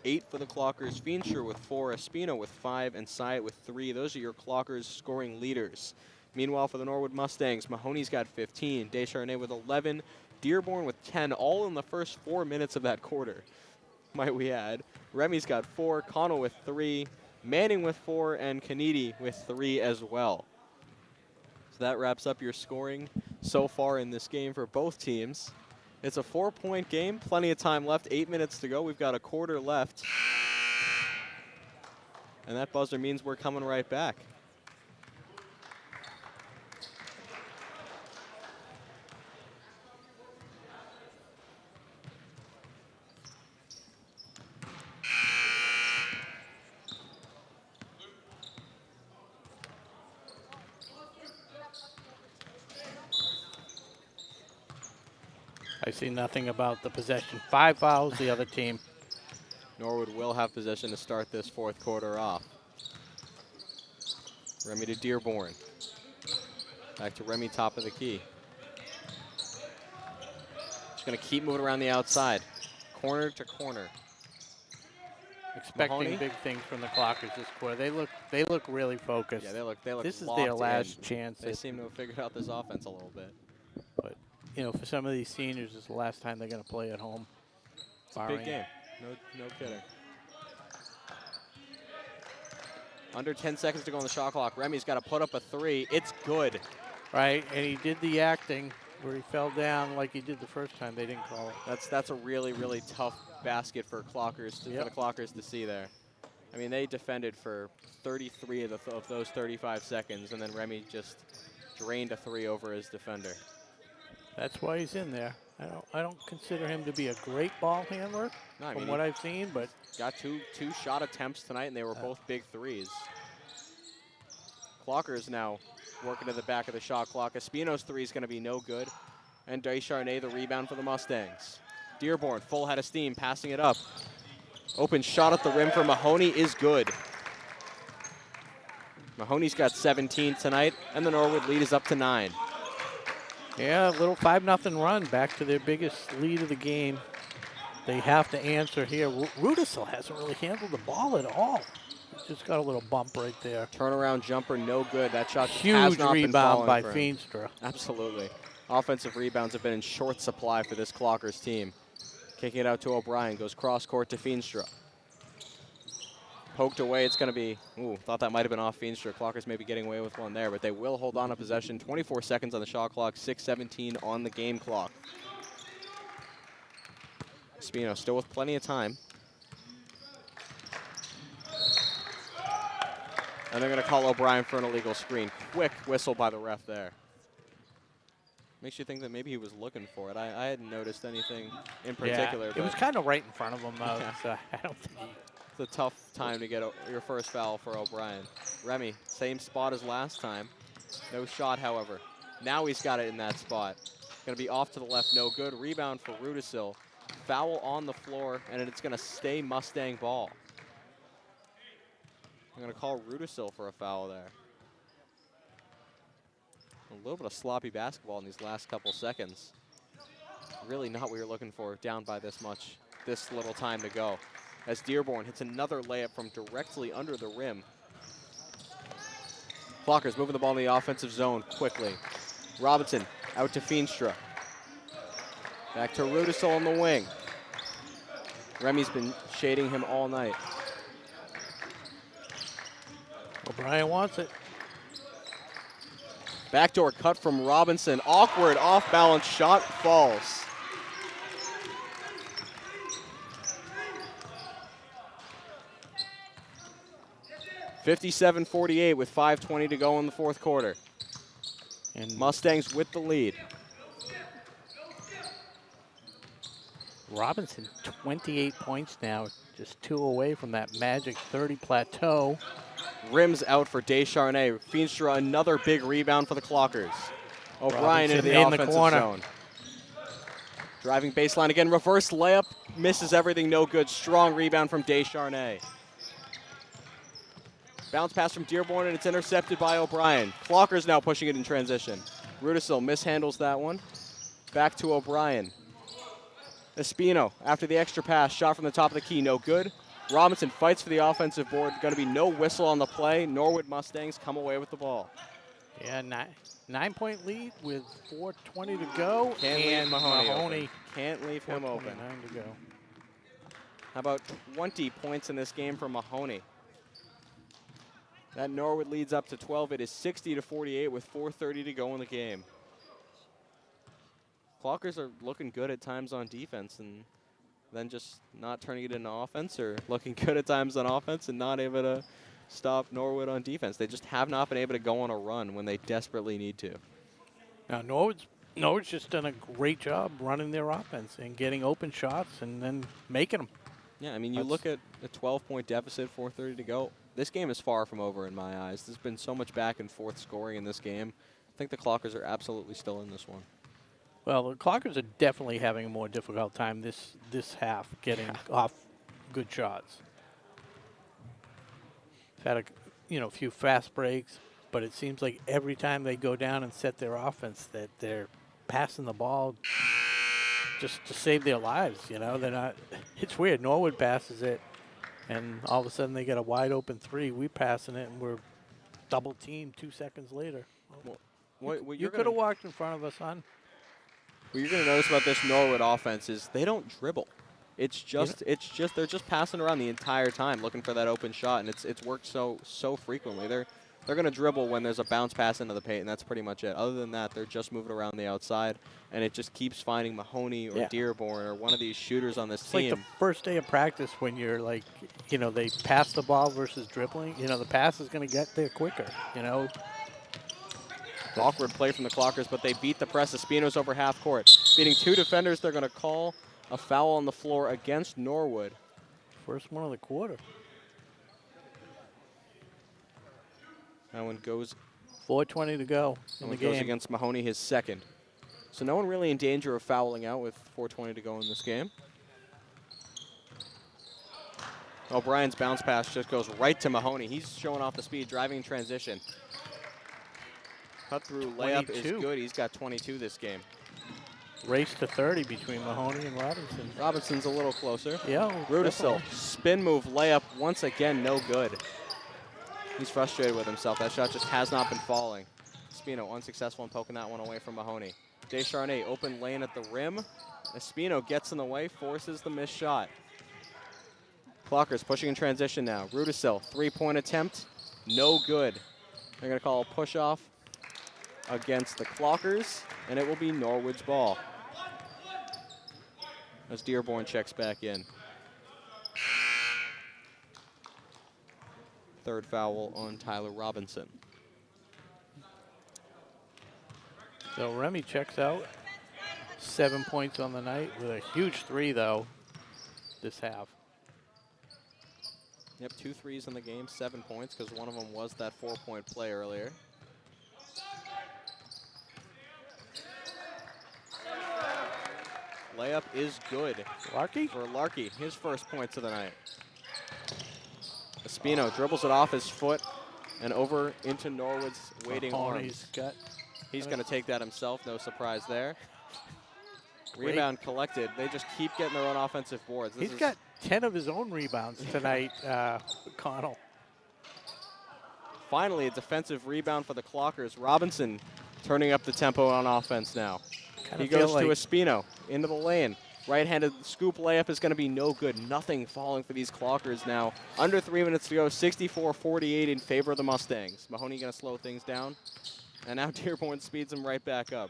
8 for the Clockers. Feenstra with 4, Espino with 5, and Syatt with 3. Those are your Clockers scoring leaders. Meanwhile, for the Norwood Mustangs, Mahoney's got 15, Descharnay with 11, Dearborn with 10, all in the first 4 minutes of that quarter, might we add. Remy's got 4, Connell with 3, Manning with 4, and Kanedi with 3 as well. So that wraps up your scoring so far in this game for both teams. It's a 4-point game, plenty of time left, 8 minutes to go. We've got a quarter left. And that buzzer means we're coming right back. I see nothing about the possession. 5 fouls, the other team. Norwood will have possession to start this 4th quarter off. Remy to Dearborn. Back to Remy, top of the key. Just going to keep moving around the outside. Corner to corner. Expecting Mahoney? big things from the Clockers this quarter. They look really focused. Yeah, they look This is locked their last in. chance. They seem to have figured out this offense a little bit. But, you know, for some of these seniors, it's the last time they're going to play at home. It's a big game. No kidding. Under 10 seconds to go on the shot clock. Remy's got to put up a 3. It's good. Right, and he did the acting where he fell down like he did the first time. They didn't call it. That's a really, really tough basket for Clockers for the Clockers to see there. I mean, they defended for 33 of those 35 seconds, and then Remy just drained a 3 over his defender. That's why he's in there. I don't consider him to be a great ball handler from what I've seen, but got two shot attempts tonight, and they were both big 3s. Clockers now working to the back of the shot clock. Espino's 3 is going to be no good, and Descharnay the rebound for the Mustangs. Dearborn, full head of steam, passing it up. Open shot at the rim for Mahoney is good. Mahoney's got 17 tonight, and the Norwood lead is up to 9. yeah, a little 5-0 run back to their biggest lead of the game. They have to answer here. Rudisil hasn't really handled the ball at all. He's just got a little bump right there. Turnaround jumper, no good. That shot has Huge not been rebound falling by for him. Feenstra. Absolutely. Offensive rebounds have been in short supply for this Clockers team. Kicking it out to O'Brien, goes cross court to Feenstra. Poked away, it's going to be, thought that might have been off Feenstra. Clockers may be getting away with one there, but they will hold on to possession. 24 seconds on the shot clock, 6:17 on the game clock. Espino still with plenty of time. And they're going to call O'Brien for an illegal screen. Quick whistle by the ref there. Makes you think that maybe he was looking for it. I hadn't noticed anything in particular. Yeah, it was kind of right in front of him, though. Yeah. So I don't think he... It's a tough time to get your first foul for O'Brien. Remy, same spot as last time. No shot, however. Now he's got it in that spot. Going to be off to the left, no good. Rebound for Rudisil. Foul on the floor, and it's going to stay Mustang ball. I'm going to call Rudisil for a foul there. A little bit of sloppy basketball in these last couple seconds. really not what you're looking for, down by this much, this little time to go. As Dearborn hits another layup from directly under the rim. Clockers moving the ball in the offensive zone quickly. Robinson out to Feenstra. Back to Rudisol on the wing. Remy's been shading him all night. O'Brien wants it. Backdoor cut from Robinson. Awkward off-balance shot falls. (57-48) with 5:20 to go in the fourth quarter. And Mustangs with the lead. Robinson, 28 points now, just 2 away from that magic 30 plateau. Rims out for Descharnay. Feenstra, another big rebound for the Clockers. O'Brien into the offensive zone. Driving baseline again, reverse layup, misses everything, no good. Strong rebound from Descharnay. Bounce pass from Dearborn, and it's intercepted by O'Brien. Clockers now pushing it in transition. Rudisill mishandles that one. Back to O'Brien. Espino, after the extra pass, shot from the top of the key, no good. Robinson fights for the offensive board. Going to be no whistle on the play. Norwood Mustangs come away with the ball. Yeah, 9-point lead with 4:20 to go. Can't leave Mahoney. Can't leave him open. 9 to go. How about 20 points in this game for Mahoney? That Norwood leads up to 12. It is 60-48 with 4:30 to go in the game. Clockers are looking good at times on defense and then just not turning it into offense, or looking good at times on offense and not able to stop Norwood on defense. They just have not been able to go on a run when they desperately need to. Now, Norwood's just done a great job running their offense and getting open shots and then making them. Yeah, I mean, you look at a 12-point deficit, 4:30 to go. This game is far from over in my eyes. There's been so much back and forth scoring in this game. I think the Clockers are absolutely still in this one. Well, the Clockers are definitely having a more difficult time this half getting off good shots. Had a few fast breaks, but it seems like every time they go down and set their offense that they're passing the ball just to save their lives. They're not. It's weird. Norwood passes it, and all of a sudden they get a wide open three. We passing it, and we're double teamed 2 seconds later. What you could have walked in front of us, son. What you're going to notice about this Norwood offense is they don't dribble. It's just they're just passing around the entire time looking for that open shot, and it's worked so frequently. They're going to dribble when there's a bounce pass into the paint, and that's pretty much it. Other than that, they're just moving around the outside, and it just keeps finding Mahoney or Dearborn or one of these shooters on this team. It's like the first day of practice when you're like, they pass the ball versus dribbling. The pass is going to get there quicker, Awkward play from the Clockers, but they beat the press. Espino's over half court. Beating 2 defenders, they're going to call a foul on the floor against Norwood. First one of the quarter. That one goes. 4:20 to go in the game. Goes against Mahoney, his second. So no one really in danger of fouling out with 4:20 to go in this game. O'Brien's bounce pass just goes right to Mahoney. He's showing off the speed, driving in transition. Cut through layup is good. He's got 22 this game. Race to 30 between Mahoney and Robinson. Robinson's a little closer. Yeah. Rudisill, spin move, layup, once again, no good. He's frustrated with himself. That shot just has not been falling. Espino unsuccessful in poking that one away from Mahoney. Descharnay, open lane at the rim. Espino gets in the way, forces the missed shot. Clockers pushing in transition now. Rudisill, 3-point attempt, no good. They're going to call a push-off against the Clockers, and it will be Norwood's ball as Dearborn checks back in. Third foul on Tyler Robinson. So Remy checks out. 7 points on the night with a huge 3, though, this half. Yep, 2 threes in the game, 7 points, because one of them was that 4-point play earlier. Layup is good. Larkey? For Larkey, his first points of the night. Espino dribbles it off his foot and over into Norwood's waiting arms. He's going to take that himself, no surprise there. Rebound collected. They just keep getting their own offensive boards. He's got 10 of his own rebounds tonight, Connell. Finally, a defensive rebound for the Clockers. Robinson turning up the tempo on offense now. He goes to Espino into the lane. Right-handed scoop layup is going to be no good. Nothing falling for these Clockers now. Under 3 minutes to go, 64-48 in favor of the Mustangs. Mahoney going to slow things down. And now Dearborn speeds them right back up.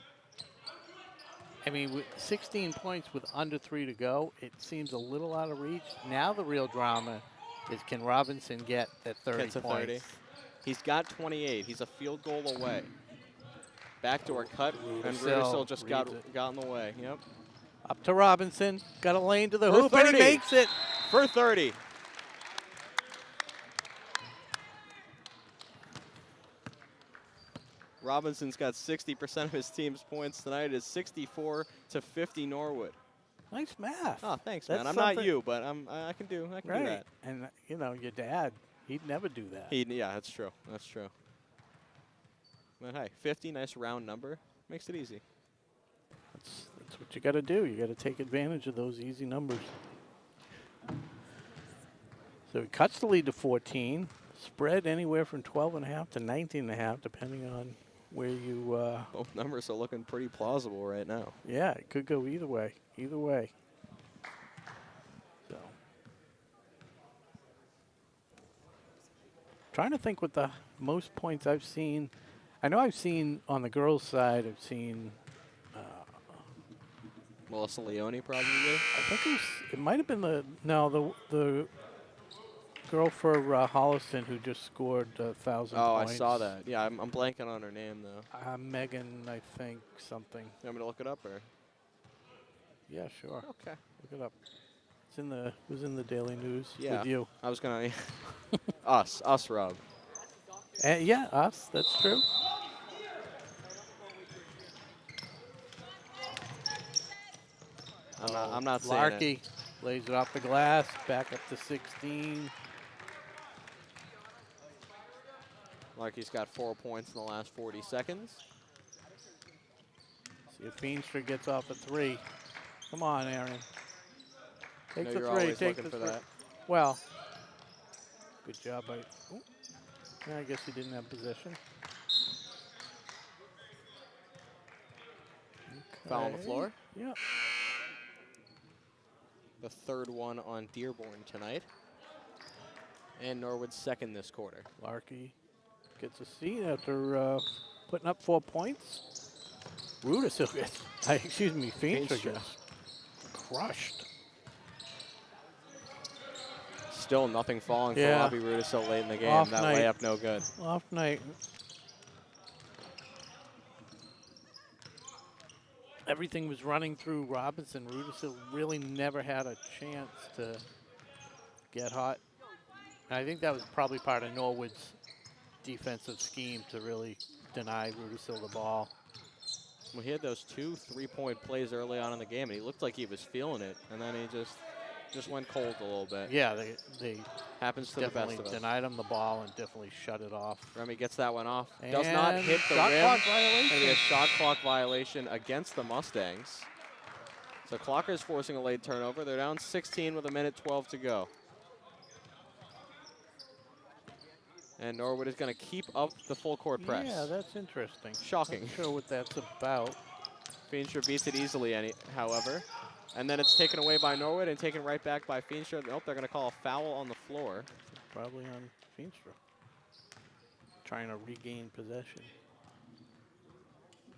I mean, with 16 points with under 3 to go, it seems a little out of reach. Now the real drama is, can Robinson get that 30 points? 30. He's got 28. He's a field goal away. Backdoor cut, and Rudisill just got in the way. Yep. Up to Robinson. Got a lane to the hoop, and he makes it. For 30. Robinson's got 60% of his team's points tonight. It is 64-50 Norwood. Nice math. Oh, thanks, man. I'm not you, but I can do that. And, you know, your dad, he'd never do that. Yeah, that's true. That's true. But hey, 50, nice round number. Makes it easy. That's what you got to do. You got to take advantage of those easy numbers. So it cuts the lead to 14. Spread anywhere from 12.5 to 19.5, depending on where you. Both numbers are looking pretty plausible right now. Yeah, it could go either way. Either way. So, trying to think what the most points I've seen. I know I've seen on the girls' side. I've seen. Melissa Leone probably. I think it might have been the girl for Holliston who just scored 1,000 points. I saw that. Yeah, I'm blanking on her name though. Megan, I think something. You want me to look it up or? Yeah, sure. Okay. Look it up. It was in the Daily News with you. I was gonna. us, Rob. Yeah, us. That's true. I'm not saying Larky lays it off the glass, back up to 16. Larky's got 4 points in the last 40 seconds. See if Feenstra gets off a 3. Come on, Aaron. Take the 3. Always Take looking the for 3. that. Well, good job. I guess he didn't have possession. Okay. Foul on the floor. Yep. The third one on Dearborn tonight. And Norwood's second this quarter. Larky gets a seat after putting up 4 points. Rudisill gets, Feenstra gets crushed. Still nothing falling for Robbie Rudisill late in the game. Off that night. Layup no good. Off night. Everything was running through Robinson. Rudisill really never had a chance to get hot. And I think that was probably part of Norwood's defensive scheme to really deny Rudisill the ball. Well, he had those 2 3-point plays early on in the game, and he looked like he was feeling it, and then he just went cold a little bit. Yeah, they happens to the best of us. definitely denied him the ball and definitely shut it off. Remy gets that one off. And does not hit the shot rim. clock violation. And a shot clock violation against the Mustangs. So Clocker's forcing a late turnover. They're down 16 with 1:12 to go. And Norwood is going to keep up the full court press. Yeah, that's interesting. Shocking. Not sure what that's about. Feenstra beats it easily, however. And then it's taken away by Norwood and taken right back by Feenstra. Nope, they're going to call a foul on the floor. Probably on Feenstra. Trying to regain possession.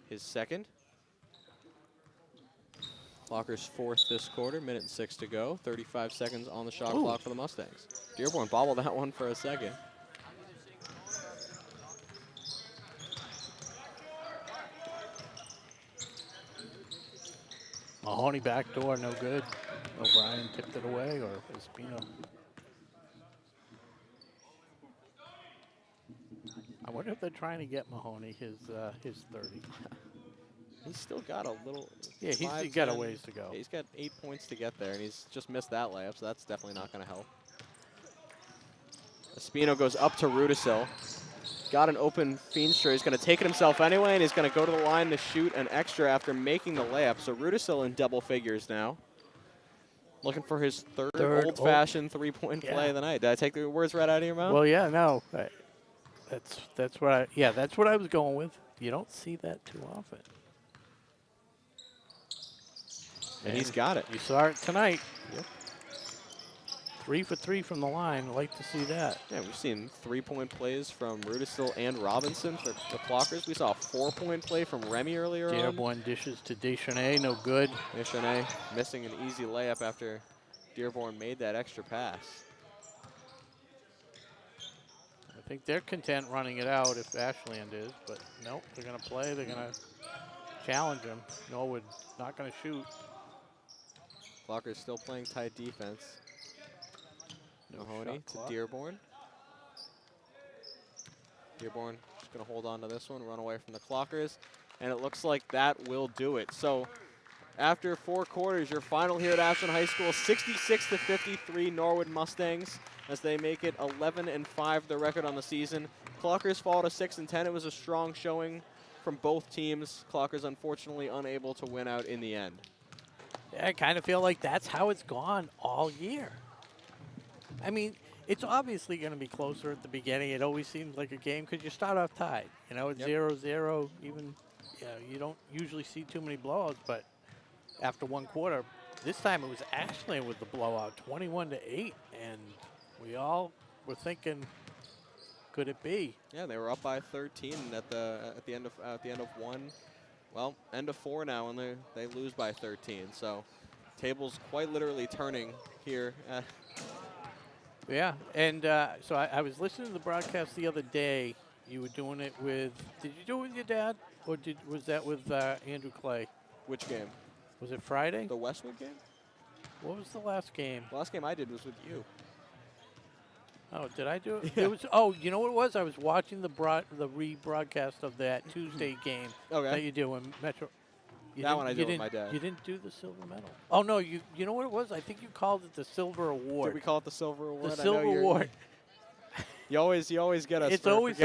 His second. Clocker's fourth this quarter, 1:06 to go. 35 seconds on the shot clock for the Mustangs. Dearborn bobbled that one for a second. Mahoney backdoor, no good. O'Brien tipped it away, or Espino. I wonder if they're trying to get Mahoney his 30. He's still got a little. Yeah, he's got a ways to go. He's got 8 points to get there, and he's just missed that layup, so that's definitely not going to help. Espino goes up to Rudisill. got an open Feenstra. He's going to take it himself anyway, and he's going to go to the line to shoot an extra after making the layup. So Rudisill in double figures now. Looking for his third old-fashioned three-point play of the night. Did I take the words right out of your mouth? Well, yeah, no. That's what I was going with. You don't see that too often. And he's got it. You saw it tonight. Yep. 3 for 3 from the line. I'd like to see that. Yeah, we've seen 3-point plays from Rudisill and Robinson for the Clockers. We saw a 4-point play from Remy earlier on. Dearborn dishes to Deschanel, no good. Deschanel missing an easy layup after Dearborn made that extra pass. I think they're content running it out if Ashland is, but nope, they're going to play. They're going to challenge him. Norwood not going to shoot. Clockers still playing tight defense. Mahoney to Dearborn. Dearborn just going to hold on to this one, run away from the Clockers, and it looks like that will do it. So after 4 quarters, your final here at Ashland High School, 66-53 Norwood Mustangs as they make it 11-5 the record on the season. Clockers fall to 6-10. It was a strong showing from both teams. Clockers unfortunately unable to win out in the end. Yeah, I kind of feel like that's how it's gone all year. I mean, it's obviously going to be closer at the beginning. It always seems like a game because you start off tied. You know, it's 0-0. Even, you don't usually see too many blowouts, but after 1 quarter, this time it was Ashland with the blowout, 21-8, and we all were thinking, could it be? Yeah, they were up by 13 at the end of 1. Well, end of 4 now, and they lose by 13. So, tables quite literally turning here. Yeah, and so I was listening to the broadcast the other day. You were doing it with, did you do it with your dad, or was that with Andrew Clay? Which game? Was it Friday? The Westwood game? What was the last game? The last game I did was with you. Oh, did I do it? Yeah. It was. Oh, you know what it was? I was watching the rebroadcast of that Tuesday game that you do in Metro. That one I did with my dad. You didn't do the silver medal. Oh no, you know what it was? I think you called it the silver award. Did we call it the silver award? The silver award. You always get us. It's always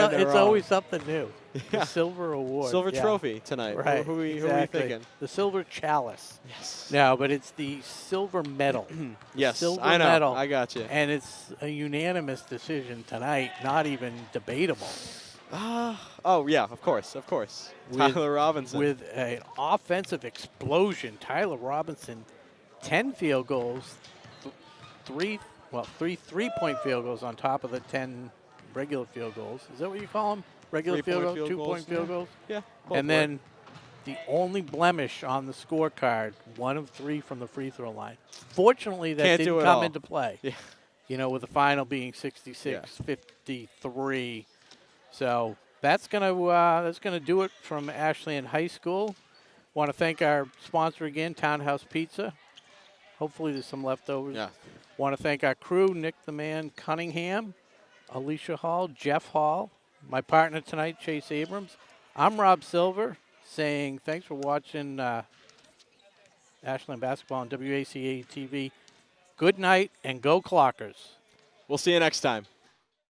something new. The silver award. Silver trophy tonight. Right. Who are we thinking? The silver chalice. Yes. No, but it's the silver medal. Yes, silver I know. medal. I got you. And it's a unanimous decision tonight, not even debatable. Oh yeah, of course. Tyler Robinson with an offensive explosion. Tyler Robinson, 10 field goals, three 3-point field goals on top of the 10 regular field goals. Is that what you call them? Regular field goals, 2-point field goals? Yeah. And then the only blemish on the scorecard, 1 of 3 from the free throw line. Fortunately, that didn't come into play. Yeah. You know, with the final being 66-53. So that's gonna do it from Ashland High School. Want to thank our sponsor again, Townhouse Pizza. Hopefully there's some leftovers. Yeah. Want to thank our crew, Nick the Man Cunningham, Alicia Hall, Jeff Hall, my partner tonight, Chase Abrams. I'm Rob Silver saying thanks for watching Ashland Basketball on WACA-TV. Good night and go Clockers. We'll see you next time.